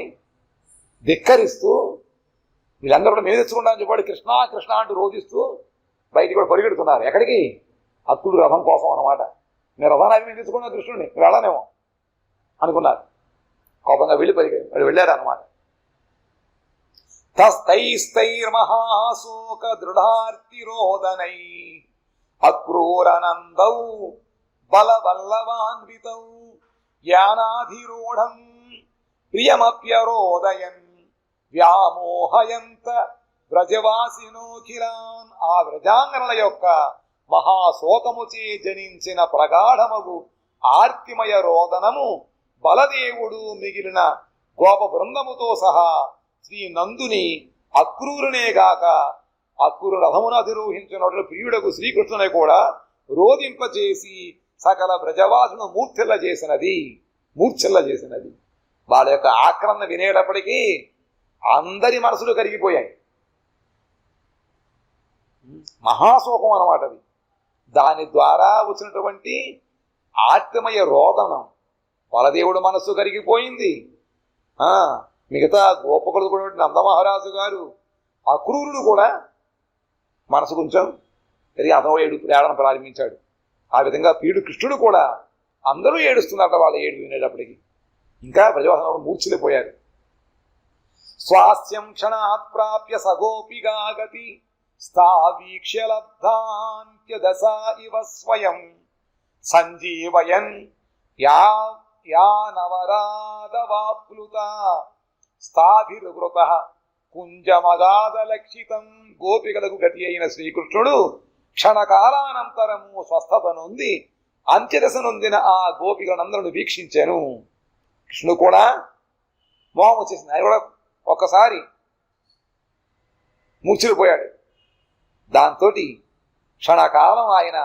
ధిక్కరిస్తూ వీళ్ళందరూ కూడా మేము తెచ్చుకుంటామని చెప్పాడు కృష్ణ కృష్ణ అంటూ రోధిస్తూ బయటికి కూడా పరిగెడుతున్నారు. ఎక్కడికి? అక్కుడు రథం కోసం అన్నమాట. నేను రథాన్ని మేము తెచ్చుకున్నా కృష్ణుడిని వెళ్ళనేమో అనుకున్నారు. కోపంగా వెళ్ళారు అన్నమాట. తస్తైస్తైర్మహాశోక దృఢార్తిరోదనై అక్రూరనందౌ బలవల్లవాన్వితౌ యానాధిరూఢం ప్రియమప్యరోదయన్ వ్యామోహయంత వ్రజవాసినోఖిలాన్. ఆ వ్రజాంగనల యొక్క మహాశోకముచే జనించిన ప్రగాఢమగు ఆర్తిమయ రోదనము బలదేవుడు మిగిలిన గోప బృందముతో సహా శ్రీ నందుని అక్రూరునేగాక అక్రూరు రథమును అధిరోహించినట్లు ప్రియుడకు శ్రీకృష్ణుని కూడా రోధింపచేసి సకల బ్రజవాసును మూర్ఛిల్ల చేసినది. వాళ్ళ యొక్క ఆక్రమణ వినేటప్పటికీ అందరి మనసులు కరిగిపోయాయి. మహాశోకం అన్నమాట అది. దాని ద్వారా వచ్చినటువంటి ఆత్మయ రోదనం బలదేవుడు మనస్సు కరిగిపోయింది. మిగతా గోపకులు కూడా నందమహారాజు గారు అక్రూరుడు కూడా మనసు కొంచెం అతను ఏడడం ప్రారంభించాడు. ఆ విధంగా పీడు కృష్ణుడు కూడా అందరూ ఏడుస్తున్నారట వాళ్ళ ఏడు వినేటప్పటికి. ఇంకా ప్రజాసనం మూర్ఛిల్లిపోయారు. స్వాస్యం క్షణాత్ ప్రాప్య సగోపిగాగతి స్థావీక్ష్య లబ్ధాంత్యదశ ఇవ స్వయం సంజీవయన్ యా నవరాధవాప్లుత స్థాభిర్వృత కుంజమగాధలక్షితం. గోపికలకు గతి అయిన శ్రీకృష్ణుడు క్షణకాలానంతరము స్వస్థత నొంది అంత్యదశ నొందిన ఆ గోపికలందరూ వీక్షించాను. కృష్ణుడు కూడా మోహం వచ్చేసింది. ఆయన కూడా ఒక్కసారి మూర్ఛిల్లిపోయాడు. దాంతో క్షణకాలం ఆయన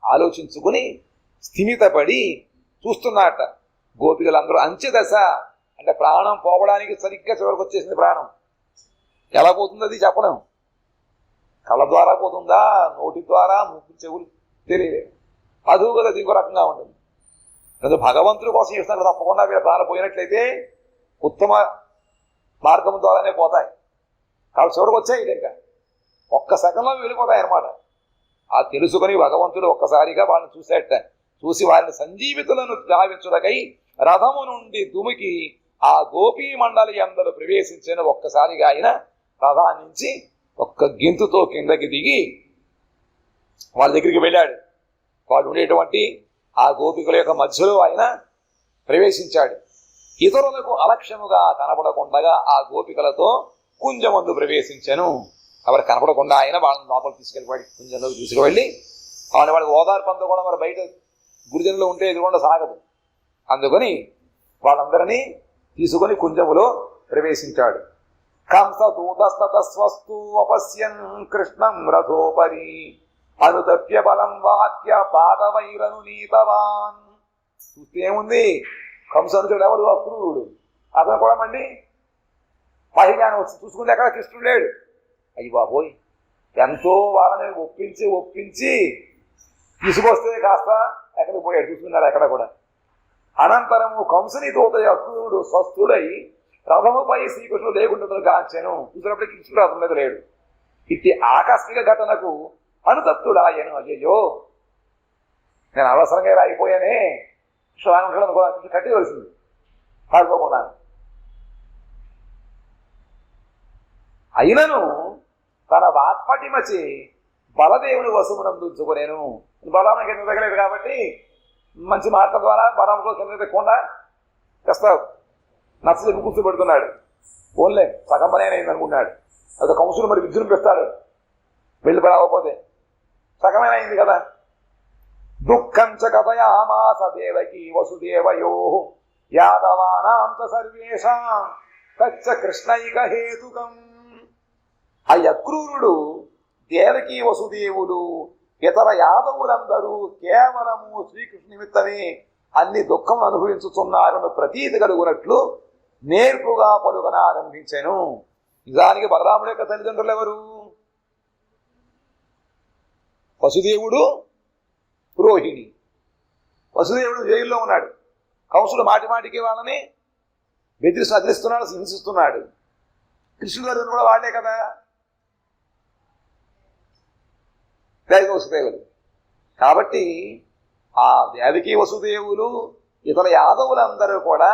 ఆలోచించుకుని స్థిమితపడి చూస్తున్నట్ట. గోపికలందరూ అంత్యదశ అంటే ప్రాణం పోవడానికి సరిగ్గా చివరికి వచ్చేసింది. ప్రాణం ఎలా పోతుంది అది చెప్పలేం. కళ్ళ ద్వారా పోతుందా, నోటి ద్వారా, ముక్కు, చెవులు తెలియలేదు. అదువు కదా ఇంకో రకంగా ఉంటుంది. అందులో భగవంతుడి కోసం చేస్తున్నారు. తప్పకుండా వీళ్ళ ప్రాణం పోయినట్లయితే ఉత్తమ మార్గం ద్వారానే పోతాయి. వాళ్ళు చివరికి వచ్చాయి. ఇంకా ఒక్క సెకండ్లో వెళ్ళిపోతాయి అన్నమాట. ఆ తెలుసుకొని భగవంతుడు ఒక్కసారిగా వాళ్ళని చూసేట. చూసి వారిని సంజీవితులను గావించుటకై రథము నుండి దుమికి ఆ గోపీ మండలి అందరూ ప్రవేశించిన ఒక్కసారిగా ఆయన రథాన్ని నుంచి ఒక్క గింతుతో కిందకి దిగి వాళ్ళ దగ్గరికి వెళ్ళాడు. వాళ్ళు ఉండేటువంటి ఆ గోపికల యొక్క మధ్యలో ఆయన ప్రవేశించాడు. ఇతరులకు అలక్ష్యముగా కనపడకుండా ఆ గోపికలతో కుంజమందు ప్రవేశించాను. ఎవరు కనపడకుండా ఆయన వాళ్ళని లోపల తీసుకెళ్ళిపోయి కుంజంలోకి తీసుకువెళ్ళి వాళ్ళకి ఓదార్పంతో కూడా మరి బయట గురుజనులు ఉంటే ఎదురుకుండా సాగదు. అందుకని వాళ్ళందరినీ తీసుకొని కుంజములో ప్రవేశించాడు. కంసదూతస్తస్వస్తు అపశ్యన్ కృష్ణం రథోపరి అనుతప్య బలం వాక్య పాటవైరను నీతవాన్. చూస్తే ఏముంది, కంసనుడు ఎవరు, అక్రూరుడు. అతను కూడా మండి మహిళను వచ్చి చూసుకుంటే ఎక్కడ కృష్ణుడు లేడు. అయ్యి బాబోయ్, ఎంతో వాళ్ళని ఒప్పించి తీసుకొస్తే కాస్త ఎక్కడికి పోయాడు, చూసుకున్నాడు ఎక్కడ కూడా. అనంతరము కంసుని దూత అక్రూరుడు స్వస్థుడై రథముపై శ్రీకృష్ణుడు లేకుండా గాంచెను. చూసినప్పుడు కృష్ణుడు రథం మీద లేడు. ఇట్టి ఆకస్మిక ఘటనకు అనుతప్తుడాయను. అయ్యో, నేను అవసరంగా రాయిపోయానే, కృష్ణుడు కట్టివలసింది పాడుకోకుండా. అయినను తన వాత్పటిమచి బలదేవుని వశమునందుకునేను. బలం కింద తగలేదు కాబట్టి మంచి మాటల ద్వారా బలంలో కింద తెక్కకుండా కాస్త నచ్చని కూర్చోబెడుతున్నాడు. ఓన్లే సగం పని అయింది అనుకున్నాడు. అది కంసుడు మరి విద్యును పెడతాడు, వెళ్ళిపోకపోతే సగమైన అయింది కదా. దుఃఖం చ కథయామాస దేవకి వసుదేవయో యాదవానాంత సర్వేషాం తచ్చ కృష్ణైక హేతుకం. ఆ అక్రూరుడు దేవకి వసుదేవులు ఇతర యాదవులందరూ కేవలము శ్రీకృష్ణ నిమిత్తమే అన్ని దుఃఖం అనుభవించుతున్నారని ప్రతీతి కలుగునట్లు నేర్పుగా పలుకనారంభించాను. నిజానికి బలరాముడి యొక్క తల్లిదండ్రులు ఎవరు? వసుదేవుడు, రోహిణి. వసుదేవుడు జైల్లో ఉన్నాడు. కంసుడు మాటికి వాళ్ళని అదిలిస్తున్నాడు, హింసిస్తున్నాడు. కృష్ణుడు గారు కూడా వాళ్లే కదా వసుదేవులు. కాబట్టి ఆ దేవకి వసుదేవులు ఇతర యాదవులందరూ కూడా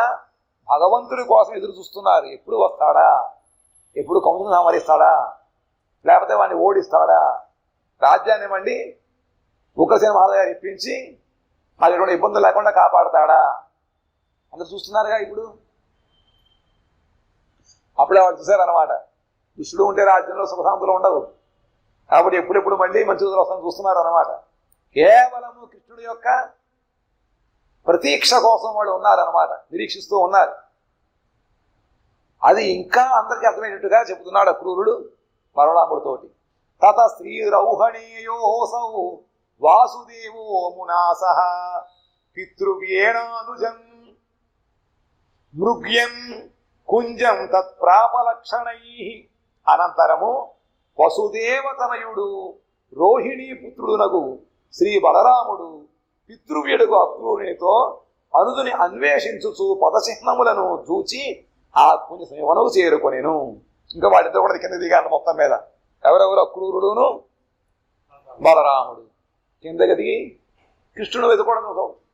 భగవంతుడి కోసం ఎదురు చూస్తున్నారు. ఎప్పుడు వస్తాడా, ఎప్పుడు కంసుని సంహరిస్తాడా, లేకపోతే వాడిని ఓడిస్తాడా, రాజ్యాన్ని మళ్ళీ ఉగ్రసేన మహారాజు ఇప్పించి మరి ఎటువంటి ఇబ్బందులు లేకుండా కాపాడతాడా అందరు చూస్తున్నారుగా ఇప్పుడు. అప్పుడే వాళ్ళు చూశారన్నమాట. కృష్ణుడు ఉంటే రాజ్యంలో సుఖశాంతులు ఉండవు, కాబట్టి ఎప్పుడెప్పుడు మళ్ళీ మంచి రోజులు వస్తాను చూస్తున్నారు అన్నమాట. కేవలము కృష్ణుడి యొక్క ప్రతీక్ష కోసం వాళ్ళు ఉన్నారన్నమాట, నిరీక్షిస్తూ ఉన్నారు. అది ఇంకా అందరికీ అర్థమయ్యేట్టుగా చెబుతున్నాడు అక్రూరుడు బలరాముడితోటి. తత శ్రీరౌహణేయోసౌ వాసుదేవో మునాసః పితృవ్యేణానుజం మృగ్యం కుంజం తత్ప్రాపలక్షణైః. అనంతరము వసుదేవతనయుడు రోహిణీ పుత్రుడునగు శ్రీ బలరాముడు పితృవ్యుడుగు అక్రూరునితో అనుజుని అన్వేషించుచు పదచిహ్నములను చూచి ఆ కుంజ సమీపమునకు చేరుకొనెను. ఇంకా వాటితో కూడా కింద దిగాను మొత్తం మీద. ఎవరెవరు? అక్రూరుడును బలరాముడు కిందకి దిగి కృష్ణుడు వెతుకోవడం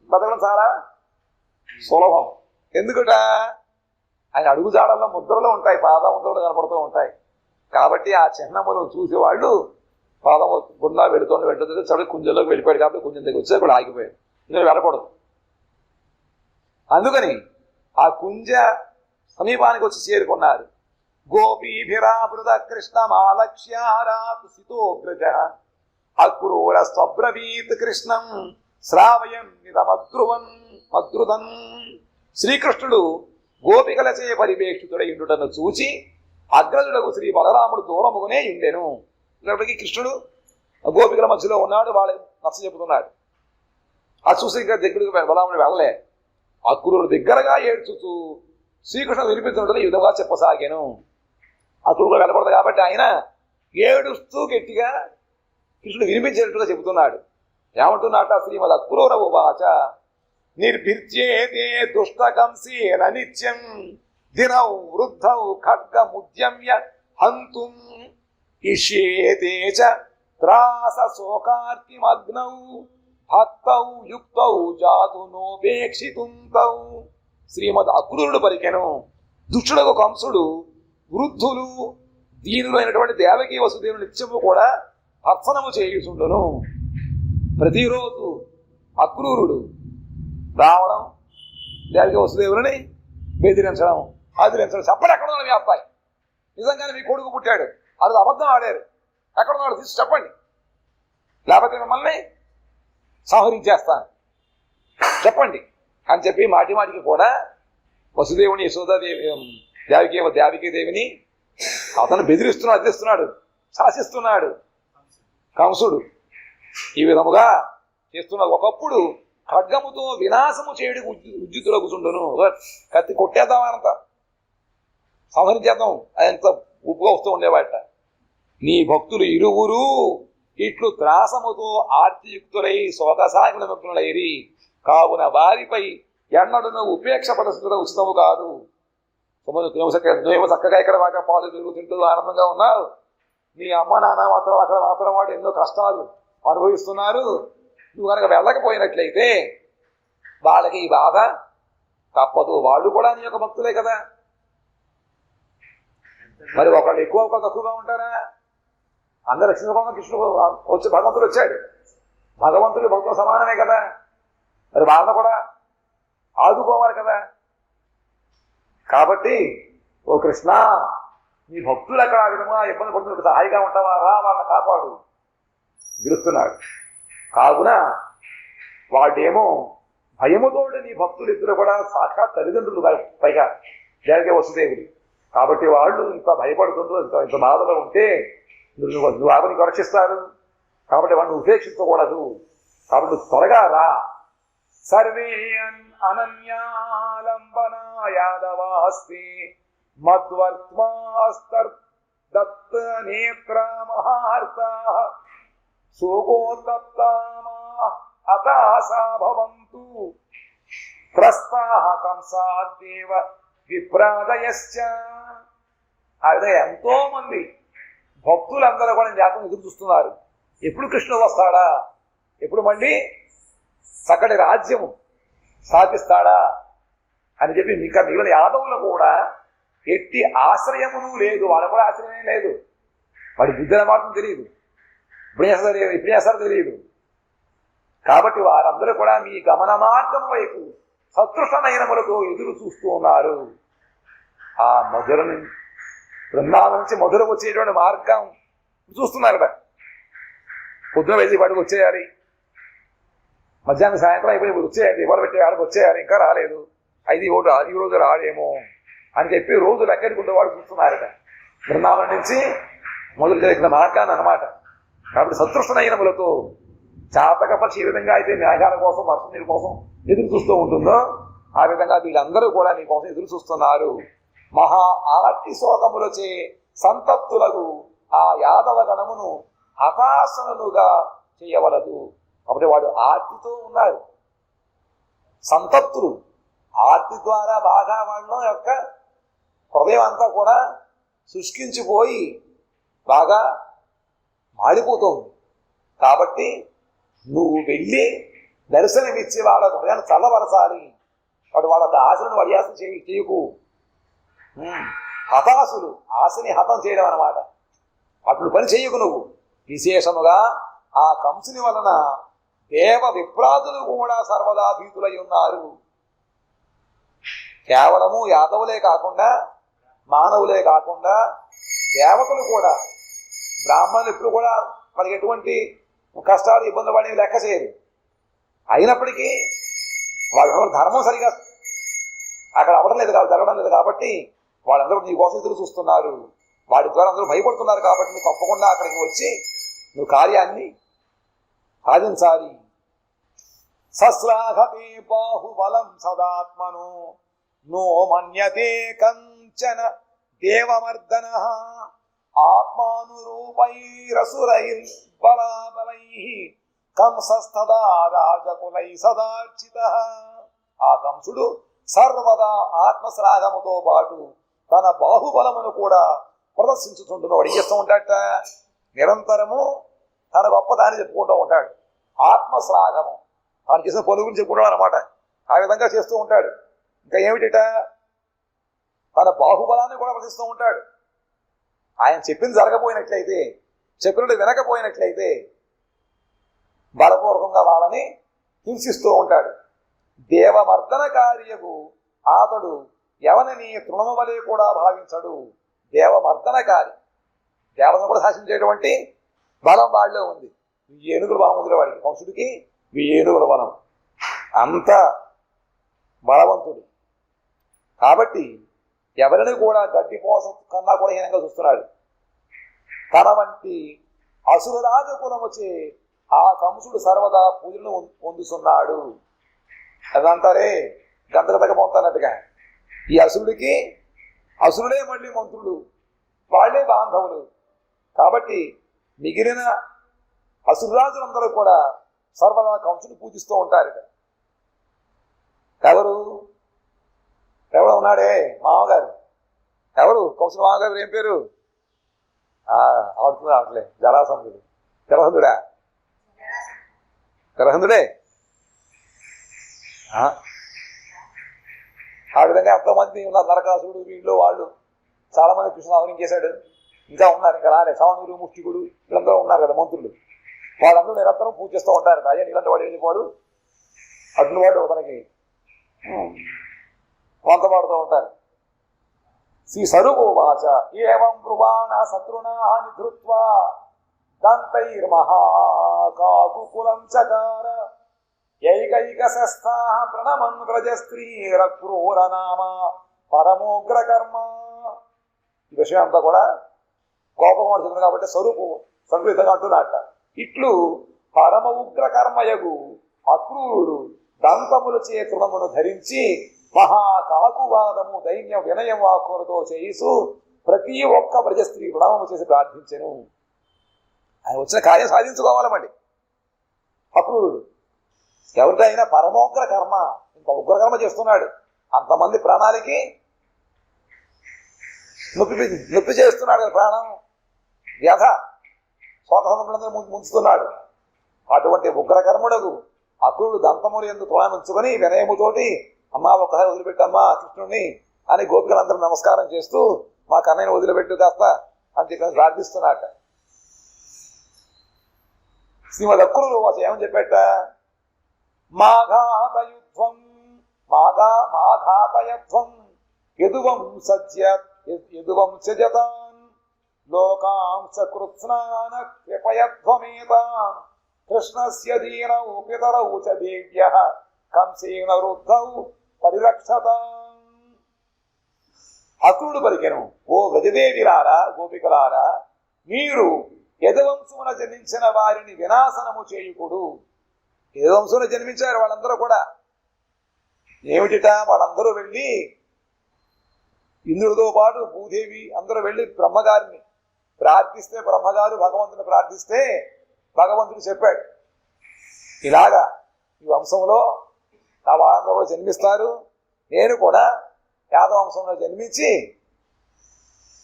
బతకడం చాలా సులభం. ఎందుకట? ఆయన అడుగుజాడల్లో ముద్రలు ఉంటాయి, పాదముద్రలు కనపడుతూ ఉంటాయి. కాబట్టి ఆ చిహ్నములు చూసేవాళ్ళు పాదము గుండా వెళుతుంటే చదువు కుంజంలోకి వెళ్ళిపోయాడు కాబట్టి కుంజం దగ్గర వచ్చి అక్కడ ఆగిపోయాడు. ఇంకా వెళ్ళకూడదు. అందుకని ఆ కుంజ సమీపానికి వచ్చి చేరుకున్నారు. గోపీభిరావృత కృష్ణమాలక్ష్యారాతుసితోగ్రజ అక్రూర స్వబ్రవీత్ కృష్ణం శ్రావయం మద్రుదన్. శ్రీకృష్ణుడు గోపికలచే పరివేక్షితుడై ఉండుటను చూచి అగ్రజుడకు శ్రీ బలరాముడు దూరముగానే ఉండెను. ఇప్పటికీ కృష్ణుడు గోపికల మధ్యలో ఉన్నాడు, వాళ్ళకి నచ్చ చెబుతున్నాడు. అది చూసి ఇంకా దగ్గరికి బలరాముడు వెళ్ళలే. అక్రూరుడు దగ్గరగా ఏడ్చుతూ శ్రీకృష్ణుడు వినిపించినట్టు ఈ విధంగా చెప్పసాగాను. అక్రూరుడు వెళ్ళకూడదు కాబట్టి ఆయన ఏడుస్తూ గట్టిగా కృష్ణుడు వినిపించేటట్టుగా చెబుతున్నాడు. ఏమంటున్నట? శ్రీమద్ అక్రూర ఉవాచ నిర్భిర్చేతే దుష్టకంసేన నిత్యం దినౌ వృద్ధౌ ఖడ్గముద్యమ్య హంతుం ఇష్యేతే చ త్రాస శోకార్తిమగ్నౌ భక్తౌ యుక్తౌ జాతు నోపేక్షితుంతౌ. శ్రీమద్ అక్రూరుడు పలికెను. దుష్టుడకు కంసుడు వృద్ధులు దీనులు అయినటువంటి దేవకీ వసుదేవులు నిత్యము కూడా భర్సనము చేయుచుండును. ప్రతిరోజు అక్రూరుడు రావడం, దేవకీ వసుదేవులని బెదిరించడం, ఆదిరించడం. చెప్పండి ఎక్కడ ఉన్నాడు మీ అబ్బాయి, నిజంగానే మీ కొడుకు పుట్టాడు, అది అబద్ధం ఆడారు, ఎక్కడ ఉన్నాడు తీసి చెప్పండి, లేకపోతే మిమ్మల్ని సంహరించేస్తాను చెప్పండి అని చెప్పి మాటి మాటికి కూడా వసుదేవుని యశోదాదేవి దేవకీ దేవిని అతను బెదిరిస్తున్నాడు, అదిస్తున్నాడు, శాసిస్తున్నాడు కంసుడు. ఈ విధముగా చేస్తున్నాడు. ఒకప్పుడు ఖడ్గముతో వినాశము చేయడం ఉద్యుతులో కూర్చుండును. కత్తి కొట్టేద్దామనంత సంహరించేద్దాం అదంత ఉప్పుగా వస్తూ ఉండేవాట. నీ భక్తులు ఇరువురు ఇట్లు త్రాసముతో ఆర్తియుక్తులై శోకసాగల భక్తులైరి కావున వారిపై ఎన్నడూ ఉపేక్ష పడడం ఉచితము కాదు. నువ్వేమో చక్కగా ఇక్కడ బాగా పాలు పెరుగు తింటూ ఆనందంగా ఉన్నావు, నీ అమ్మ నాన్న మాత్రం వాడు ఎన్నో కష్టాలు అనుభవిస్తున్నారు. నువ్వు కనుక వెళ్ళకపోయినట్లయితే వాళ్ళకి ఈ బాధ తప్పదు. వాళ్ళు కూడా నీ యొక్క భక్తులే కదా. మరి ఒకళ్ళు ఎక్కువ ఒకళ్ళు తక్కువగా ఉంటారా? అందరు రక్షించుకోవడం కృష్ణుడు వచ్చి భగవంతుడు వచ్చాడు, భగవంతుడు భక్తులు సమానమే కదా. మరి వాళ్ళని కూడా ఆదుకోవాలి కదా. కాబట్టి ఓ కృష్ణ, నీ భక్తులు అక్కడ ఆ విధంగా ఇబ్బంది పడుతున్న సహాయిగా ఉంటావా, రా వాళ్ళని కాపాడు పిలుస్తున్నాడు. కావున వాడేమో భయముతోటి నీ భక్తులు ఇద్దరు కూడా సాక్షాత్ తల్లిదండ్రులు పైగా దేవకీ వసుదేవులు. కాబట్టి వాళ్ళు ఇంత భయపడుతుంటూ ఇంత బాధలో ఉంటే నువ్వు ఆవిని రక్షిస్తారు. కాబట్టి వాడిని ఉపేక్షించకూడదు. కాబట్టి త్వరగా రా. సర్వే అనన్యాలంబనా యాదవాస్తి మద్వర్త్మాస్తర్దత్త నేత్ర మహార్తా శోకోత్తప్తామా హతాశా భవంతు త్రస్తాః కంసాద్దేవ విప్రాదయశ్చ. ఆ విధంగా ఎంతో మంది భక్తులందరూ కూడా జాతకం ఎదురు చూస్తున్నారు. ఎప్పుడు కృష్ణుడు వస్తాడా, ఎప్పుడు మళ్ళీ చక్కటి రాజ్యము స్థాపిస్తాడా అని చెప్పి ఇంకా మిగిలిన యాదవులు కూడా ఎట్టి ఆశ్రయమును లేదు, వాళ్ళకు కూడా ఆశ్రయమే లేదు. వాడి బుద్ధిని మాత్రం తెలియదు, ఇప్పుడు చేస్తారో తెలియదు. కాబట్టి వారందరూ కూడా మీ గమన మార్గం వైపు సతృష్ట నయనములతో ఎదురు చూస్తూ ఉన్నారు. ఆ మధుర బృందావనం నుంచి మధుర వచ్చేటువంటి మార్గం చూస్తున్నారట. పొద్దున వెళ్ళి వాడికి వచ్చేయాలి, మధ్యాహ్నం సాయంత్రం అయిపోయి వచ్చేయాలి, ఇవాళ పెట్టే వాళ్ళకి వచ్చేయాలి, ఇంకా రాలేదు, ఈ రోజు రాడేమో అని చెప్పి రోజులు ఎక్కడికి ఉండేవాడు చూస్తున్నారట. బృందావనం నుంచి మొదలు జరిగిన మార్గాన్ని అనమాట. కాబట్టి సతృష్ట నయనములతో చాతక పక్షి ఏ విధంగా అయితే మేఘాల కోసం వర్షం నీరు కోసం ఎదురు చూస్తూ ఉంటుందో ఆ విధంగా వీళ్ళందరూ కూడా నీ కోసం ఎదురు చూస్తున్నారు. మహా ఆర్తి శోకములచే సంతప్తులకు ఆ యాదవ గణమును హతాశనులుగా చేయవలదు. కాబట్టి వాడు ఆర్తితో ఉన్నారు, సంతప్తులు. ఆర్తి ద్వారా బాగా వాళ్ళ యొక్క హృదయం అంతా కూడా శుష్కించిపోయి బాగా మాడిపోతుంది. కాబట్టి నువ్వు వెళ్ళి దర్శనమిచ్చి వాళ్ళ హృదయాన్ని చల్లబరచాలి. వాడు వాళ్ళకి ఆశలను వడియాసం చేయకు. హతాశులు, ఆశని హతం చేయడం అన్నమాట. అట్లు పని చేయకు నువ్వు. విశేషముగా ఆ కంసుని వలన దేవ విప్రాదులు కూడా సర్వదా భీతులై ఉన్నారు. కేవలము యాదవులే కాకుండా మానవులే కాకుండా దేవతలు కూడా, బ్రాహ్మణులు ఎప్పుడు కూడా మనకి ఎటువంటి కష్టాలు ఇబ్బందులు పడి లెక్క చేయరు. అయినప్పటికీ వాళ్ళ ధర్మం సరిగా అక్కడ అవ్వడం లేదు, జరగడం లేదు. కాబట్టి వాళ్ళందరూ నీ కోసం ఎదురు చూస్తున్నారు. వాడి ద్వారా అందరూ భయపడుతున్నారు. కాబట్టి నువ్వు తప్పకుండా అక్కడికి వచ్చి నువ్వు కార్యాన్ని సాధించాలి. సశ్లాఘతే బాహుబలం సదాత్మను నో మన్యతే కంచన దేవమర్దన ఆత్మానురూపైరసురైర్బలాబలై కంసస్తదా రాజకులై సదార్చిత. ఆ కంసుడు సర్వదా ఆత్మశ్లాఘముతో పాటు తన బాహుబలమును కూడా ప్రదర్శించుతుంటున్నాడు. వాడు ఏం చేస్తూ ఉంటాడట? నిరంతరము తన గొప్పదాన్ని చెప్పుకుంటూ ఉంటాడు. ఆత్మశ్లాఘము తాను చేసిన పనుల గురించి చెప్పుకుంటాడు అనమాట. ఆ విధంగా చేస్తూ ఉంటాడు. ఇంకా ఏమిటిట? తన బాహుబలాన్ని కూడా ప్రదర్శిస్తూ ఉంటాడు. ఆయన చెప్పింది జరగపోయినట్లయితే, చెప్పినట్టు వినకపోయినట్లయితే బలపూర్వకంగా వాళ్ళని హింసిస్తూ ఉంటాడు. దేవమర్దన కార్యకు అతడు ఎవరిని తృణము వలె కూడా భావించడు. దేవమర్దనకారి, దేవతను కూడా శాసించేటువంటి బలం వాళ్ళలో ఉంది. 1000 ఏనుగుల బలం ఉంది వాడికి. కంసుడికి 1000 ఏనుగుల బలం, అంత బలవంతుడు. కాబట్టి ఎవరిని కూడా గడ్డిపోస కన్నా కూడా హీనంగా చూస్తున్నాడు. తన వంటి అసురరాజకులముచే ఆ కంసుడు సర్వదా పూజలను పొందుతున్నాడు. అదంటారే గంతగతక పొందుతున్నట్టుగా. ఈ అసురుడికి అసురుడే మళ్ళీ మంత్రులు, వాళ్లే బాంధవులు. కాబట్టి మిగిలిన అసురరాజులందరూ కూడా సర్వదా కంసుని పూజిస్తూ ఉంటారట. ఎవరు ఉన్నాడే మామగారు. ఎవరు? కంసుడు మామగారు ఏం పేరు? ఆడుతుంది రావట్లే. జరాసంధుడు. జరహంధుడే. ఆ విధంగా ఎంతోమంది ఉన్నారు. నరకాసుడు, వీళ్ళు వాళ్ళు చాలా మంది కృష్ణుడు ఆహరించేశాడు. ఇంకా ఉన్నారు, ఇంకా రాలే. సావనూరు, ముష్టికుడు వీళ్ళందరూ ఉన్నారు కదా మంత్రులు. వాళ్ళందరూ నిరంతరం పూజ చేస్తూ ఉంటారు. అయ్యా నీళ్ళంటే వాడు వెళ్ళిపోడు, అడ్డు వాడు మనకి వంతపాడుతూ ఉంటారు. శ్రీ సరువాచ ఏవం బ్రువాణ శత్రునా నిధృత్వా దంతైర్మహాకాకుకులం చకార ఏకైక శస్తా ప్రణమన్ వ్రజస్త్రీరక్రూరనామ పరమోగ్రకర్మ. ఈ విషయం అంతా కూడా కోపం చెందిన కాబట్టి స్వరూపు సంకృతంగా అంటున్నట్ట. ఇట్లు పరమ ఉగ్రకర్మయగు అక్రూరుడు దంతముల చేతులమును ధరించి మహాకాకువాదము దైన్య వినయం వాక్కులతో చేయిసు ప్రతి ఒక్క వ్రజస్త్రీ ప్రణామము చేసి ప్రార్థించెను. ఆయన వచ్చిన కార్యం సాధించుకోవాలమండి అక్రూరుడు. ఎవరికైనా పరమోగ్ర కర్మ, ఇంకా ఉగ్రకర్మ చేస్తున్నాడు. అంతమంది ప్రాణాలకి నొప్పి చేస్తున్నాడు. ప్రాణం వ్యధ స్వతహంలో ముంచుతున్నాడు. అటువంటి ఉగ్రకర్ముడకు అక్రూరుడు దంతములు ఎందుకు తులానుంచుకొని వినయముతోటి అమ్మా ఒక్కసారి వదిలిపెట్టమ్మా కృష్ణుడిని అని గోపికలందరూ నమస్కారం చేస్తూ మా కన్నయ్యను వదిలిపెట్టు కాస్త అని చెప్పి ప్రార్థిస్తున్నాట. శ్రీమద్ అక్రూరు వాచ ఏమని చెప్పేట? మాఘాత యుద్ధం మాఘాతయత్వం యదువంశజతాన్ లోకాంశ కృత్స్నాన కృపయధ్వమేతాన్ కృష్ణస్య దీనౌ పితరౌ చ దేవ్యః కంసేన వృద్ధౌ పరిరక్షతాం. అక్రూరుడు పలికెను, ఓ గజదేవిలారా, గోపికలారా, మీరు యదువంశమున జన్మించిన వారిని వినాశనము చేయుకుడు. యదువంశమున జన్మించారు వాళ్ళందరూ కూడా. ఏమిటిట? వాళ్ళందరూ వెళ్ళి ఇంద్రుడితో పాటు భూదేవి అందరూ వెళ్ళి బ్రహ్మగారిని ప్రార్థిస్తే, బ్రహ్మగారు భగవంతుని ప్రార్థిస్తే భగవంతుడు చెప్పాడు, ఇలాగా ఈ వంశంలో నా వాళ్ళందరూ కూడా జన్మిస్తారు, నేను కూడా యాదవ వంశంలో జన్మించి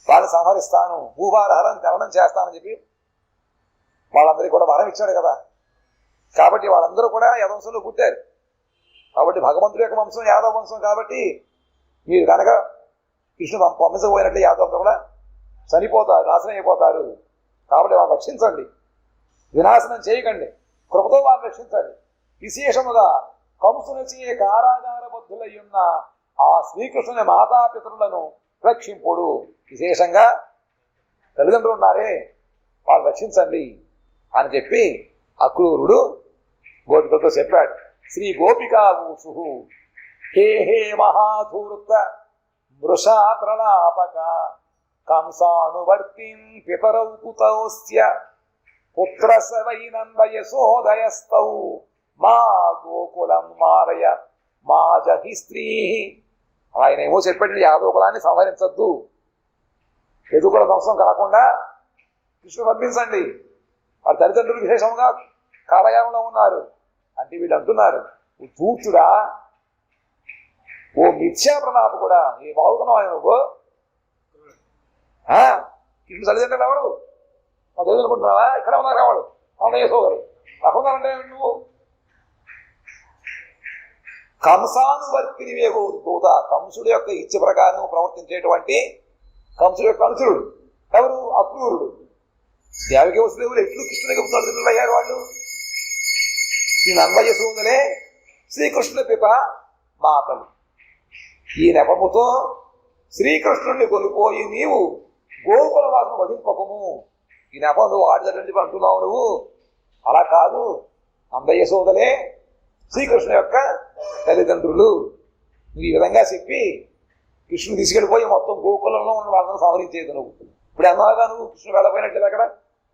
వాళ్ళని సంహరిస్తాను, భూభారహరం తరణం చేస్తానని చెప్పి వాళ్ళందరికీ కూడా వరం ఇచ్చాడు కదా. కాబట్టి వాళ్ళందరూ కూడా యాదవ వంశంలో పుట్టారు. కాబట్టి భగవంతుడి యొక్క వంశం యాదవ వంశం. కాబట్టి మీరు కనుక కృష్ణుడు పంపించకపోయినట్లే యాదవంతో కూడా చనిపోతారు, నాశనం అయిపోతారు. కాబట్టి వాళ్ళని రక్షించండి, వినాశనం చేయకండి, కృపతో వారిని రక్షించండి. విశేషముగా కంసునిచే కారాగార బద్ధులయ్యున్న ఆ శ్రీకృష్ణుని మాతాపితరులను రక్షింపుడు. విశేషంగా తల్లిదండ్రులు ఉన్నారే, వాళ్ళు రక్షించండి అని చెప్పి అక్రూరుడు గోపికలతో చెప్పాడు. శ్రీ గోపికావూషు హే హే మహాధూర్త మృషా ప్రలాపక కంసానువర్తిం పితరౌ కుతౌస్య పుత్రస వైనంద యశోదయస్తౌ మా గోకులం మారయ మా జహి స్త్రీ. ఆయన ఏమో చెప్పాడు, యాదవ కులాన్ని సంహరించద్దు, యదుకుల ధ్వంసం కాకుండా కృష్ణుడు పంపించండి. వారి తల్లిదండ్రులు విశేషంగా కాలయామంలో ఉన్నారు అంటే వీళ్ళు అంటున్నారు, దూతుడా, ఓ మిథ్యా ప్రలాప కూడా, ఏ బాగుతున్నావు ఆయన నువ్వు? కృష్ణుడు తల్లిదండ్రులు ఎవరు? మా తల్లిదండ్రులు అనుకుంటున్నావా? ఇక్కడ ఉన్నారు కావాడు అన్నయ్య సోదరు అక్కడున్నారంటే నువ్వు కంసానువర్తిని వేగో దూత. కంసుడు యొక్క ఇచ్చ ప్రకారం ప్రవర్తించేటువంటి కంసుడు యొక్క అనుచరుడు ఎవరు? అక్రూరుడు. దేవకి వసుదేవులు ఎట్లు కృష్ణుడికి తల్లిదండ్రులు అయ్యారు వాళ్ళు. ఈ నన్మయ్య సోదలే శ్రీకృష్ణుడి పిత మాతలు. ఈ నెపముతో శ్రీకృష్ణుడిని కొనిపోయి నీవు గోకుల వాసన వధింపకము. ఈ నెపం నువ్వు ఆడిదటువంటి అంటున్నావు నువ్వు. అలా కాదు, నందయ్య సోదలే శ్రీకృష్ణ యొక్క తల్లిదండ్రులు. నువ్వు ఈ విధంగా చెప్పి కృష్ణుని తీసుకెళ్ళిపోయి మొత్తం గోకులంలో ఉన్న వాళ్ళని సంహరించేది నువ్వు. ఇప్పుడు అన్నావుగా నువ్వు కృష్ణుడు వెళ్ళపోయినట్లేదు అక్కడ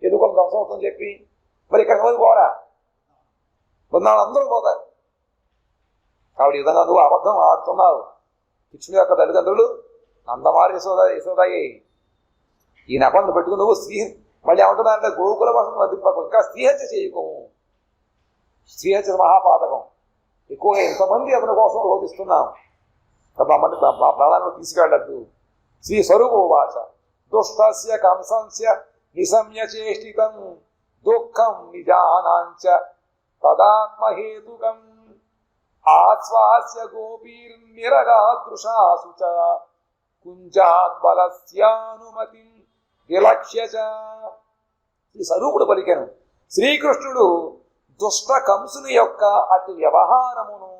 ఎదుకుల ధ్వంసం అవుతుందని చెప్పి. మరి ఇక్కడ పోయి పోరా, కొన్నాళ్ళు అందరూ పోతారు. కాబట్టి ఈ విధంగా నువ్వు అబద్ధం ఆడుతున్నావు. కృష్ణుడి యొక్క తల్లిదండ్రులు నందమారి యశోదాయి. ఈ నెపలను పెట్టుకుని నువ్వు మళ్ళీ ఏమంటున్నారంటే గోకుల వాసన వదింపకు, ఇంకా స్త్రీహత్య చేయకోము. స్త్రీహత్య మహాపాతకం. ఎక్కువగా ఎంతమంది అతని కోసం రోధిస్తున్నాం, మమ్మల్ని మా ప్రాణాలను తీసుకెళ్ళద్దు. శ్రీ స్వరూపవాచ దుష్టస్య కంసంస్య నిశమ్య చేష్టితం దుఃఖం నిజానాంచ తదాత్మహేతుకం ఆశ్వాస్య గోపీర్నిరగాదృశాసు చ కుంజాద్బలస్యానుమతి విలక్ష్య చ. ఈ స్వరూపుడు పలికెను, శ్రీకృష్ణుడు దుష్ట కంసుని యొక్క అట్టి వ్యవహారమును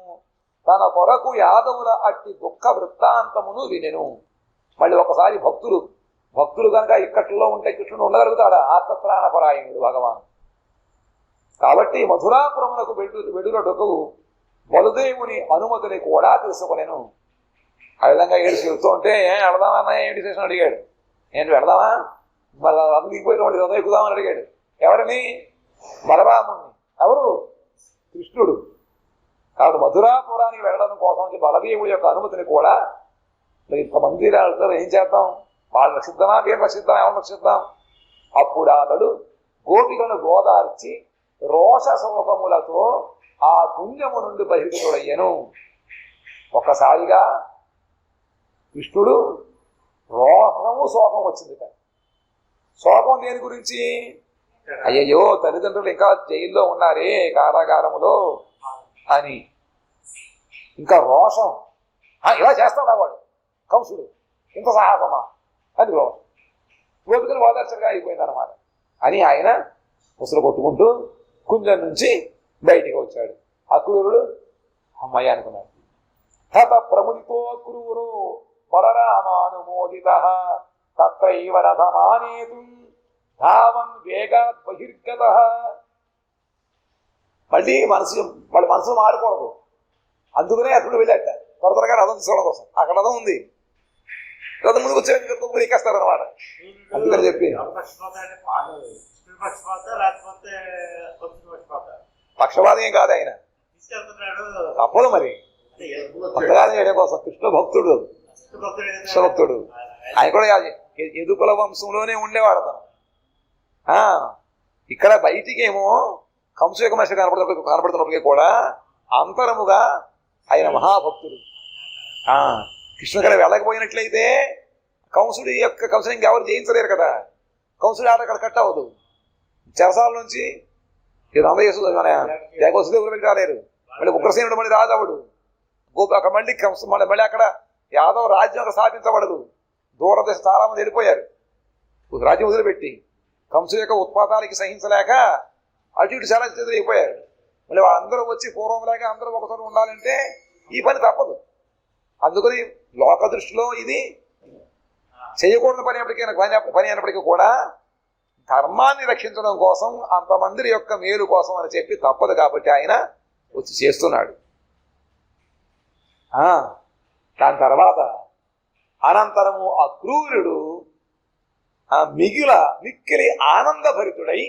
తన కొరకు యాదవుల అట్టి దుఃఖ వృత్తాంతమును వినెను. మళ్ళీ ఒకసారి భక్తులు కనుక ఇక్కట్లో ఉంటే కృష్ణుడు ఉండగలుగుతాడా? ఆత్మప్రాణపరాయణుడు భగవాన్. కాబట్టి మధురాపురమునకు వెడులటకు బలుదేవుని అనుమతిని కూడా తెలుసుకొనెను. ఆ విధంగా ఏడుచి వెళ్తూ ఉంటే వెళదామా అన్నయ్య ఏంటి చేసిన అడిగాడు. ఏంటి వెళదామా? మరి అందుకుపోయిన వాడు హృదయం ఎక్కుదామని అడిగాడు. ఎవరిని? బలరాముణ్ణి. ఎవరు? కృష్ణుడు. కాబట్టి మధురాపురానికి వెళ్ళడం కోసం బలదేవుడి యొక్క అనుమతిని కూడా ఇంతమంది ఏం చేద్దాం? వాళ్ళు రక్షిద్దామా, వీళ్ళు రక్షిద్దాం, ఎవరు రక్షిద్దాం? అప్పుడు అతడు గోపికలను గోదార్చి రోష శోకములతో ఆ పుణ్యము నుండి బహిర్గతుడయ్యను. ఒక్కసారిగా కృష్ణుడు రోషము శోకం వచ్చింది. శోకం దేని గురించి? అయ్యయ్యో తల్లిదండ్రులు ఇంకా జైల్లో ఉన్నారే, కారాగారములో అని. ఇంకా రోషం, ఇలా చేస్తాడా వాడు కంసుడు, ఇంత సాహసమా అని రోషం. గోపికలు ఓదార్చగా అయిపోయిందన్నమాట అని ఆయన ముసలు కొట్టుకుంటూ కుంజం నుంచి బయటికి వచ్చాడు. అక్రూరుడు అమ్మాయి అనుకున్నాడు. తత ప్రముదితో క్రూరో బలరామానుమోదిత తత్రైవ రథమానేతుం ధావన్ వేగాత్ బహిర్గత. మళ్ళీ వాళ్ళ మనసు మారకూడదు, అందుకనే అప్పుడు వెళ్ళాట త్వరగా రథం తీసుకోవడం కోసం. అక్కడ రథం ఉంది, రథం ముందుకు వచ్చే ఎక్కేస్తారు అనమాట. అందుకని చెప్పి పక్షపాతం ఏం కాదు, ఆయన తప్పదు మరి పక్షపాతం చేయడం కోసం. కృష్ణ భక్తుడు, ఆయన కూడా యదుకుల వంశంలోనే ఉండేవాడు అతను. ఇక్కడ బయటికి ఏమో కంసు యొక్క మనిషి కనపడుతున్నప్పటికీ కూడా అంతరముగా ఆయన మహాభక్తుడు. కృష్ణుడు ఇక్కడ వెళ్ళకపోయినట్లయితే కంసుడి ఇంకెవరు జయించలేరు కదా. కంసుడి ఆట అక్కడ కట్ అవ్వదు. చెరసాల నుంచి వసుదేవుడు వెళ్ళి రాలేరు, మళ్ళీ ఉగ్రసేనుడు మళ్ళీ రాజావుడు అక్కడ మళ్ళీ మళ్ళీ అక్కడ యాదవ రాజ్యం అక్కడ స్థాపించబడదు. దూరదేశ చాలా మంది వెళ్ళిపోయారు రాజ్యం వదిలిపెట్టి. కంసు యొక్క ఉత్పాతాలకి సహించలేక అటు ఇటు చాలా అయిపోయారు. మళ్ళీ వాళ్ళందరూ వచ్చి పూర్వంలాగా అందరూ ఒకసారి ఉండాలంటే ఈ పని తప్పదు. అందుకని లోక దృష్టిలో ఇది చేయకూడని పని అయినప్పటికీ కూడా ధర్మాన్ని రక్షించడం కోసం, అంతమంది యొక్క మేలు కోసం అని చెప్పి తప్పదు కాబట్టి ఆయన వచ్చి చేస్తున్నాడు. దాని తర్వాత అనంతరము అక్రూరుడు మిక్కిలి ఆనందభరితుడై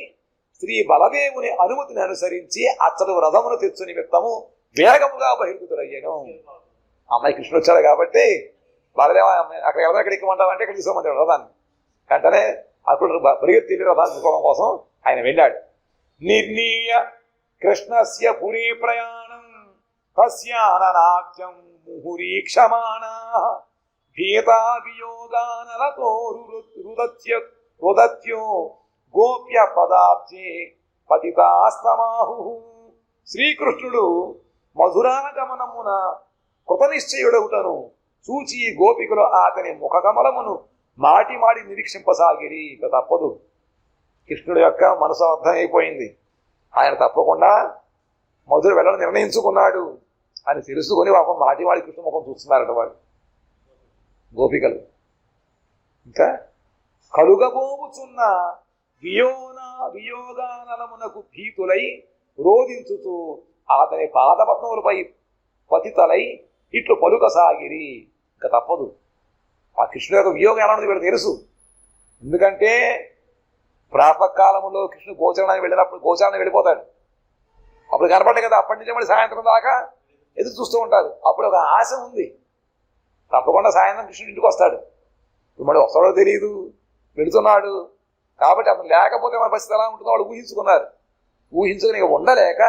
శ్రీ బలదేవుని అనుమతిని అనుసరించి అతడు రథమును తెచ్చు నిమిత్తము వేగముగా బహిర్గతుడయ్యాను. అమ్మాయి కృష్ణుడు వచ్చాడు కాబట్టి బలదేవ అక్కడ ఎవరో ఎక్కడ ఎక్కమంటారంటే ఇక్కడ తీసుకోమంటాడు రథాన్ని. వెంటనే అప్పుడు పరిగెత్తి రథాన్ని తీసుకోవడం కోసం ఆయన వెళ్ళాడు. నిర్ణీయ కృష్ణస్య పురీ ప్రయాణం తస్యాననాజ్యం ముహురీక్షమాణా భీతా వియోగానలతో రుదత్యో గోప్య పదాబ్జే పతితాస్తమాహు. శ్రీకృష్ణుడు మధురాగమనమున కృతనిశ్చయుడవుటను చూచి గోపికలు అతని ముఖకమలమును మాటి మాటి నిరీక్షింపసాగిరి. ఇక తప్పదు, కృష్ణుడు యొక్క మనసు అర్థమైపోయింది. ఆయన తప్పకుండా మధుర వెళ్ళని నిర్ణయించుకున్నాడు అని తెలుసుకొని పాపం మాటి మాటి కృష్ణ ముఖం చూస్తున్నారట వాడు గోపికలు. ఇంకా కలుగబోవుచున్న వియోగానలమునకు భీతులై రోధించుతూ అతని పాదపద్మములపై పతితలై ఇట్లు పలుకసాగిరి. ఇంకా తప్పదు, ఆ కృష్ణుడు యొక్క వియోగం ఎలా ఉన్నది వీళ్ళకి తెలుసు. ఎందుకంటే ప్రాతకాలంలో కృష్ణుడు గోచరణానికి వెళ్ళినప్పుడు గోచరానికి వెళ్ళిపోతాడు. అప్పుడు కనపడ్డాయి కదా, అప్పటి నుంచి మళ్ళీ సాయంత్రం దాకా ఎదురు చూస్తూ ఉంటారు. అప్పుడు ఒక ఆశ ఉంది, తప్పకుండా సాయంత్రం కృష్ణుడు ఇంటికి వస్తాడు. ఇప్పుడు మళ్ళీ వస్తాడో తెలియదు, వెళుతున్నాడు కాబట్టి అతను లేకపోతే మన పరిస్థితి ఎలా ఉంటుందో వాళ్ళు ఊహించుకున్నారు. ఊహించుకుని ఇక ఉండలేక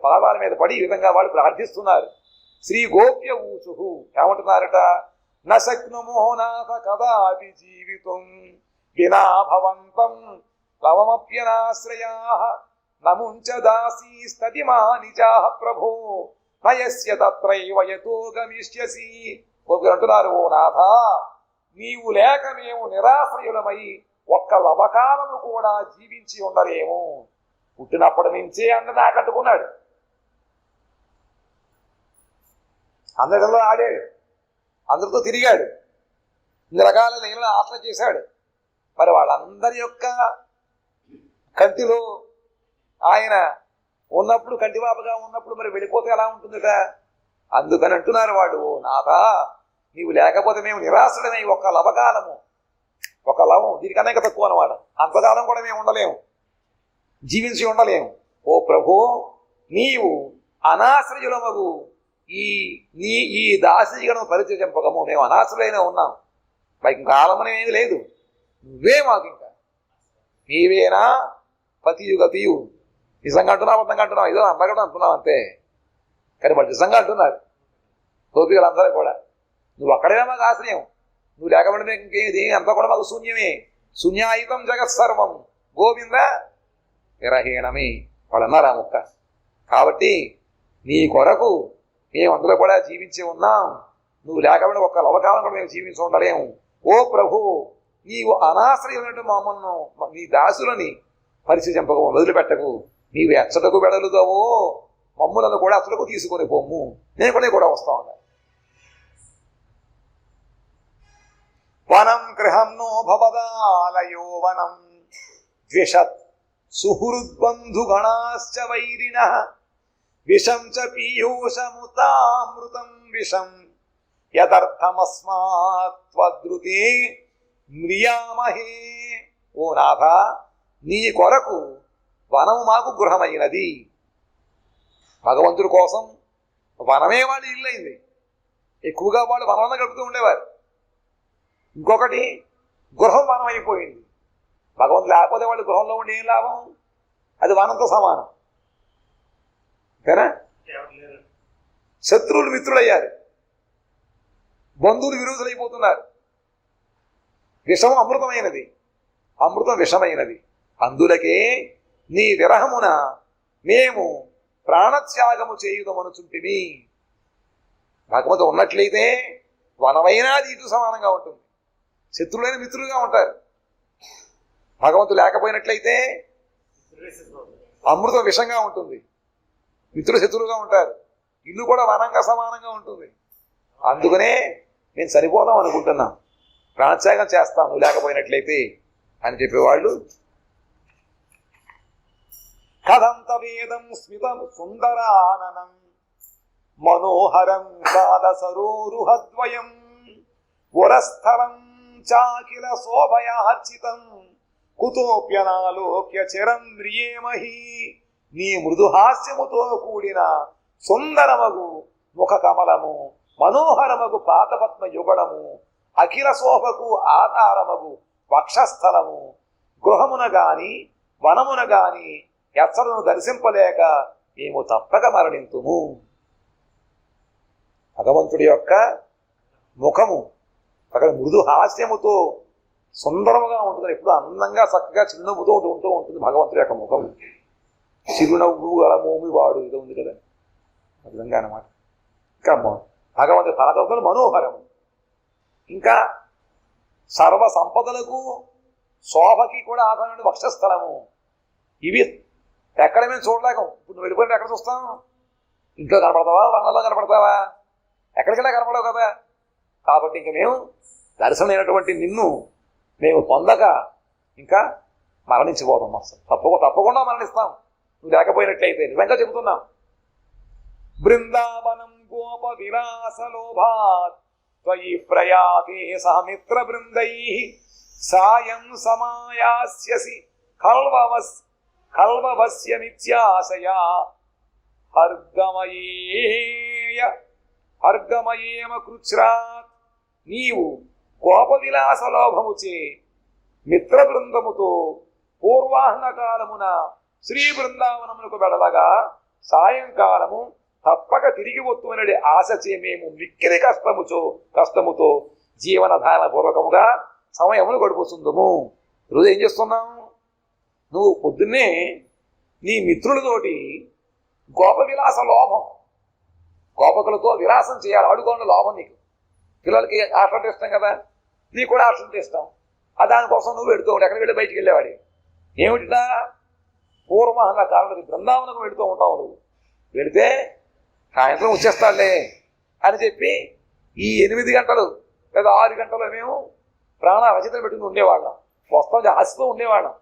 పాదాల మీద పడి ఈ విధంగా వాళ్ళు ప్రార్థిస్తున్నారు. శ్రీ గోప్య ఊచుహు ఏమంటున్నారట, నశక్నుమోనాథ కదాపి జీవితం వినా భవంతం లవమప్యనాశ్రయా నముంచ దాసీ స్తతిమానిచా ప్రభో నయస్య తత్రైవ యతో గమిష్యసి. గోపికలు అంటున్నారు, ఓ నాథ నీవు లేక మేము నిరాశ్రయులమై ఒక్క లవకాలము కూడా జీవించి ఉండలేము. పుట్టినప్పటి నుంచే అందరిని ఆకట్టుకున్నాడు, అందరిలో ఆడాడు, అందరితో తిరిగాడు, ఇన్ని రకాల లీలలు ఆటలు చేశాడు. మరి వాళ్ళందరి యొక్క కంటిలో ఆయన ఉన్నప్పుడు, కంటివాపగా ఉన్నప్పుడు మరి వెళ్ళిపోతే ఎలా ఉంటుందట. అందుకని అంటున్నారు వాడు, ఓ నాథ నీవు లేకపోతే మేము నిరాశడమై ఒక్క లవకాలము, ఒక లవం దీనికన్నా ఇంకా తక్కువ అన్నమాట, అంతకాలం కూడా మేము ఉండలేము, జీవించి ఉండలేము. ఓ ప్రభు నీవు అనాశ్రయులమగు ఈ దాసీగణం పరిచయింపకము, మేము అనాశ్రయులైనా ఉన్నాం, మాకు ఇంకా ఆలంబనమేమీ లేదు, నువ్వే మాకు ఇంకా, నీవేనా పతియు గతియు. నిజంగా అంటున్నావు, అర్థంగా అంటున్నావు, ఏదో అందగడం అంటున్నావు అంతే, కానీ వాళ్ళు నిజంగా అంటున్నారు గోపికలందరూ కూడా, నువ్వు అక్కడే మాకు ఆశ్రయం, నువ్వు లేకపోతే ఇంకేది అంతా కూడా మాకు శూన్యమే. శూన్యాయుతం జగత్సర్వం గోవింద విరహీణమి వాళ్ళు అన్నారు ఆ ముక్క. కాబట్టి నీ కొరకు మేము అందులో కూడా జీవించి ఉన్నాం, నువ్వు లేకపోతే ఒక్క లవకాలం కూడా మేము జీవించి ఉండలేము. ఓ ప్రభు నీవు అనాశ్రయులైన మమ్మల్ని నీ దాసులని పరిచయింపకు, వదిలిపెట్టకు, నీవు ఎచ్చటకు వెడలుదావో మమ్ములను కూడా అచ్చటకు తీసుకొని పోము, నేను కూడా వస్తా ఉన్నా. వనం గృహం నో భవదాలయో వనం ద్విషత్ సుహృద్బంధుగణాశ్చ వైరిణః విషం చ పీయూషముతామృతం విషం యదర్థమస్మాత్వద్రుతే మ్రియామహే. ఓ నాథ, నీ కొరకు వనము మాకు గృహమైనది. భగవంతుడి కోసం వనమే వాళ్ళ ఇల్లైంది. ఎక్కువగా వాళ్ళు వనంలో గడుపుతూ ఉండేవారు. ఇంకొకటి, గృహం వనం అయిపోయింది. భగవంతుడు లేకపోతే వాళ్ళు గృహంలో ఉండి ఏం లాభం? అది వనంతో సమానం. అంతేనా? శత్రువులు మిత్రులయ్యారు, బంధువులు విరోధులైపోతున్నారు. విషం అమృతమైనది, అమృతం విషమైనది. అందులకే నీ విరహమున మేము ప్రాణత్యాగము చేయుదమనుచుంటిమి. భగవంతుడు ఉన్నట్లయితే వనమైనా ఇటు సమానంగా ఉంటుంది, శత్రువులైన మిత్రులుగా ఉంటారు. భగవంతుడు లేకపోయినట్లయితే అమృతం విషంగా ఉంటుంది, మిత్రులు శత్రువులుగా ఉంటారు, ఇల్లు కూడా వనంగా సమానంగా ఉంటుంది. అందుకనే నేను సరిపోదాం అనుకుంటున్నా, ప్రాణత్యాగం చేస్తాను లేకపోయినట్లయితే అని చెప్పేవాళ్ళు. కథంత వేదం స్మితం సుందరాననం మనోహరం కాదసరోరుహద్వయం వరస్థలం చాకిల శోభయార్చితం కుతోప్యనాలోక్య చిరం మ్రియేమహి. నీ మృదుహాస్యముతో కూడిన సుందరమగు ముఖ కమలము, మనోహరమగు పాదపద్మ యుగళము, అఖిల శోభకు ఆధారమగు వక్షస్థలము, గృహమున గాని వనమున గాని ఎచ్చలను దర్శింపలేక మేము తప్పక మరణింతుము. భగవంతుడి యొక్క ముఖము అక్కడ మృదు హాస్యముతో సుందరముగా ఉంటుంది. ఎప్పుడు అందంగా చక్కగా చిరునవ్వుతో ఉంటూ ఉంటుంది భగవంతుడి యొక్క ముఖం. చిరునవ్వు గల మోమి వాడు ఇది ఉంది కదా, ఆ విధంగా అన్నమాట. ఇంకా భగవంతుడి పాదములు మనోహరము, ఇంకా సర్వ సంపదలకు శోభకి కూడా ఆధారమైన వక్షస్థలము. ఇవి ఎక్కడ మేము చూడలేక. ఇప్పుడు నువ్వు వెళ్ళిపోయిన ఎక్కడ చూస్తాం? ఇంట్లో కనపడతావా, వనంలో కనపడతావా? ఎక్కడికెళ్ళా కనపడవు కదా. కాబట్టి ఇంక మేము దర్శనమైనటువంటి నిన్ను మేము పొందక ఇంకా మరణించిపోతాం. తప్పకుండా మరణిస్తాం నువ్వు లేకపోయినట్లయితే. నిజంగా చెబుతున్నాం. బృందావనం గోప విలాసలోభాత్ త్వయి ప్రయాతే సహమిత్ర బృందై సాయం సమాయాస్యసి కల్వవస్య నిత్యాశయా అర్గమయేమ కృచ్రాత్. నీవు కోప విలాస లోభముచే మిత్ర బృందముతో పూర్వాహ్న కాలమున శ్రీ బృందావనమునకు వెడలగా సాయంకాలము తప్పక తిరిగి వస్తున్నది ఆశచే మేము మిక్కిలి కష్టముతో జీవనధారణ పూర్వకముగా సమయమును గడుపుతుందము. ఈరోజు ఏం చేస్తున్నావు? నువ్వు పొద్దున్నే నీ మిత్రులతోటి గోప విలాస లోభం, గోపకులతో విలాసం చేయాలి, ఆడుకోవడం లోభం. నీకు పిల్లలకి ఆటలు ఇష్టం కదా, నీకు కూడా ఆటలు ఇష్టం. దానికోసం నువ్వు వెళుతూ ఉంటావు. ఎక్కడికి వెళ్ళి బయటికి వెళ్ళేవాడి ఏమిటిలా? పూర్వమహంగా కాలంలో బృందావనకు వెళుతూ ఉంటావు. నువ్వు వెళితే సాయంత్రం వచ్చేస్తాడులే అని చెప్పి ఈ 8 గంటలు లేదా 6 గంటలు మేము ప్రాణ రచితలు పెట్టుకుని ఉండేవాళ్ళం. వస్తాం ఆశతో ఉండేవాళ్ళం.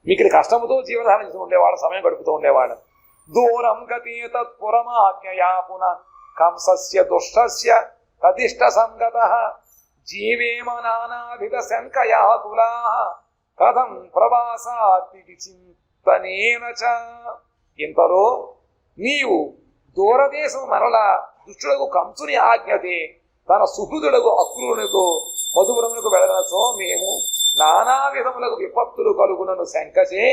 మీకు కష్టముతో జీవధారణ చేస్తూ ఉండేవాళ్ళం, సమయం గడుపుతూ ఉండేవాళ్ళం. దూరం గతి తత్పురమాజ్ఞయా పునః కంసస్య దుష్టస్య తదిష్ట సంగతః జీవేమ నానావిధ శంకయా కులాః కథం ప్రవాసార్తి చింతనేన చ. ఇంతలో నీవు దూరదేశం మరల దుష్టులకు కంసుని ఆజ్ఞతే తన సుహృదులకు అక్రూరునితో మధుపురములకు వెళ్ళనసో మేము నానా విధములకు విపత్తులు కలుగునను శంకచే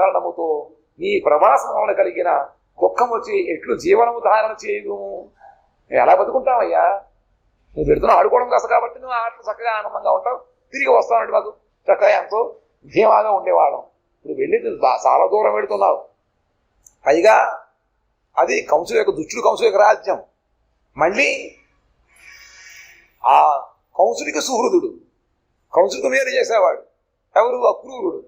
కారణముతో నీ ప్రవాసం వలన కలిగిన దుఃఖం వచ్చి ఎట్లు జీవనము ధారణ చేయదు. ఎలా బతుకుంటావయ్యా? నువ్వు పెడుతున్నావు ఆడుకోవడం కాస్త కాబట్టి నువ్వు ఆటలు చక్కగా ఆనందంగా ఉంటావు, తిరిగి వస్తానంటే మాకు చక్కగా ఎంతో ధీమాగా ఉండేవాళ్ళం. ఇప్పుడు వెళ్ళి చాలా దూరం పెడుతున్నావు. పైగా అది కంసుడు యొక్క దుష్టుడు, కంసుడు యొక్క రాజ్యం. మళ్ళీ ఆ కంసుడికి సుహృదుడు, కంసుడికి మేలు చేసేవాడు ఎవరు? అక్రూరుడు.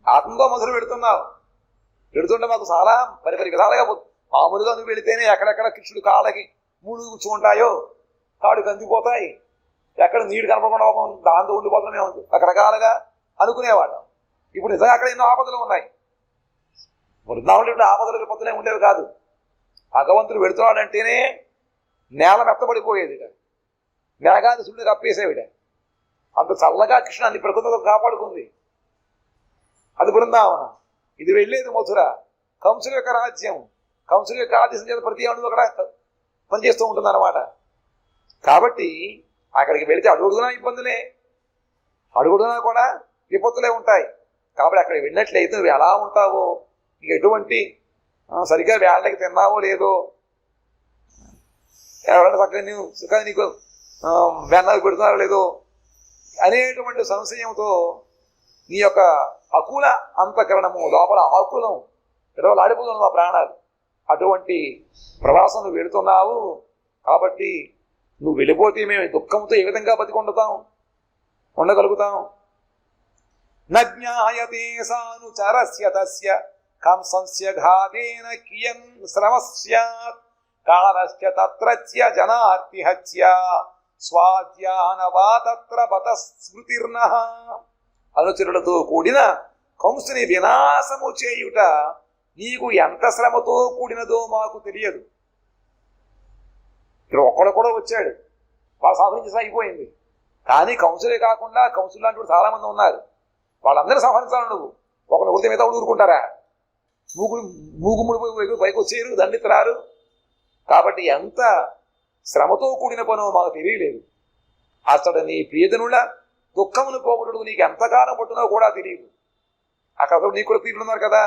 ఆత్మతో మొదలు పెడుతుంటే మాకు చాలా పరిపరి విధాలుగా మామూలుగా నువ్వు వెళితేనే ఎక్కడెక్కడ కృష్ణుడు కాళ్ళకి 3 కూర్చుంటాయో కాడు కందిపోతాయి, ఎక్కడ నీడు కనపడకుండా దాంతో ఉండిపోతాం మేము రకరకాలుగా అనుకునేవాళ్ళం. ఇప్పుడు నిజంగా అక్కడ ఎన్నో ఆపదలు ఉన్నాయి. బృందావనంలో ఆపదలు విపత్తులే ఉండేవి కాదు. భగవంతుడు వెళుతున్నాడంటేనే నేల మెత్తబడిపోయేదిట, మేఘాన్ని సుడిని కప్పేసేవిట. అంత చల్లగా కృష్ణ అన్ని ప్రకృతితో కాపాడుకుంది. అది బృందావనం. ఇది వెళ్ళేది మధుర, కంసుల యొక్క రాజ్యం. కంసుల యొక్క ఆదేశం చేత ప్రతి అణువు అక్కడ పనిచేస్తూ ఉంటుంది అన్నమాట. కాబట్టి అక్కడికి వెళితే అడుగుడునా ఇబ్బందులే, అడుగుడునా కూడా విపత్తులే ఉంటాయి. కాబట్టి అక్కడికి వెళ్ళినట్లయితే నువ్వు ఎలా ఉంటావో, నీకు ఎటువంటి సరిగ్గా వేళ్ళకి తిన్నావో లేదో, ఎవరైనా చక్కగా నీకు వెన్నవి పెడుతున్నారో లేదో అనేటువంటి సంశయంతో నీ యొక్క అకుల అంతఃకరణము లోపల ఆకులం విడవలాడిపోతున్నావు ఆ ప్రాణాలు. అటువంటి ప్రవాసం నువ్వు వెళుతున్నావు. కాబట్టి నువ్వు వెళ్ళిపోతే మేము దుఃఖంతో ఏ విధంగా ఉండగలుగుతాం? నజ్ఞాయతే సానుచరస్య తస్య కంసస్య ఘాతేన కియన్ శ్రమస్యాత్ కాళస్య తత్రస్య జనార్తిహత్య స్వాధ్యానవా తత్ర బత స్మృతిర్నః. అనుచరులతో కూడిన కంసుని వినాశము చేయుట నీకు ఎంత శ్రమతో కూడినదో మాకు తెలియదు. ఇక్కడ ఒక్కడు కూడా వచ్చాడు, వాళ్ళ సంహరించి అయిపోయింది. కానీ కంసులే కాకుండా కంసులు లాంటి చాలా మంది ఉన్నారు. వాళ్ళందరూ సంహరించాలి. నువ్వు ఒకళ్ళు కొడితే మిగతా ఊరుకుంటారా? మూగుముడి పైకి వచ్చేరు, దండితురారు. కాబట్టి ఎంత శ్రమతో కూడిన పనో మాకు తెలియలేదు. అసలు నీ ప్రియజనుల దుఃఖమును పోగొట్టుడు నీకు ఎంతకాలం పట్టునో కూడా తెలియదు. అక్కడ నీకు కూడా ప్రియులు ఉన్నారు కదా,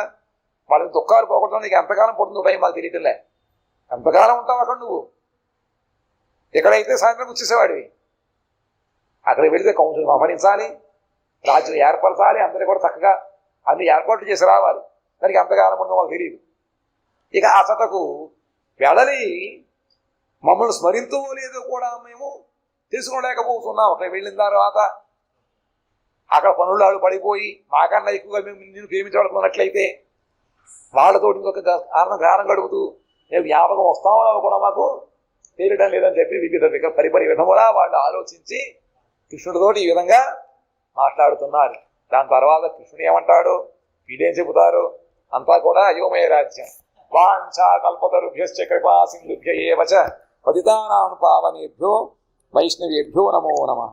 వాళ్ళకి దుఃఖాలు పోగొట్టడం నీకు ఎంతకాలం పడుతుందో భయం మాకు తెలియటంలే. ఎంతకాలం ఉంటావు అక్కడ నువ్వు? ఎక్కడైతే సాయంత్రం వచ్చేసేవాడివి, అక్కడికి వెళితే కంసుని సంహరించాలి, రాజ్యం ఏర్పరచాలి, అందరూ కూడా చక్కగా అన్ని ఏర్పాట్లు చేసి రావాలి. దానికి ఎంతకాలం పడుతుందో మాకు తెలియదు. ఇక ఆ చటకు వెడలి మమ్మల్ని స్మరించవో లేదో కూడా మేము తెలుసుకోలేకపోతున్నాం. అక్కడ వెళ్ళిన తర్వాత అక్కడ పనులు పడిపోయి మాకన్నా ఎక్కువగా మేము నిన్ను ప్రేమించబడుకున్నట్లయితే వాళ్ళతో ఇంకొక కారణం గడుపుతూ మేము జ్ఞాపకం వస్తామో కూడా మాకు తెలియడం లేదని చెప్పి వివిధ పరిపరి విధములా వాళ్ళు ఆలోచించి కృష్ణుడితోటి ఈ విధంగా మాట్లాడుతున్నారు. దాని తర్వాత కృష్ణుడు ఏమంటాడు, వీడేం చెబుతారు, అంతా కూడా అయోమయ రాజ్యం. వాంఛా కల్పతరుభ్యశ్చ కృపా సింధుభ్య ఏవ చ పతితానాం పావనేభ్యో వైష్ణవేభ్యో నమో నమః.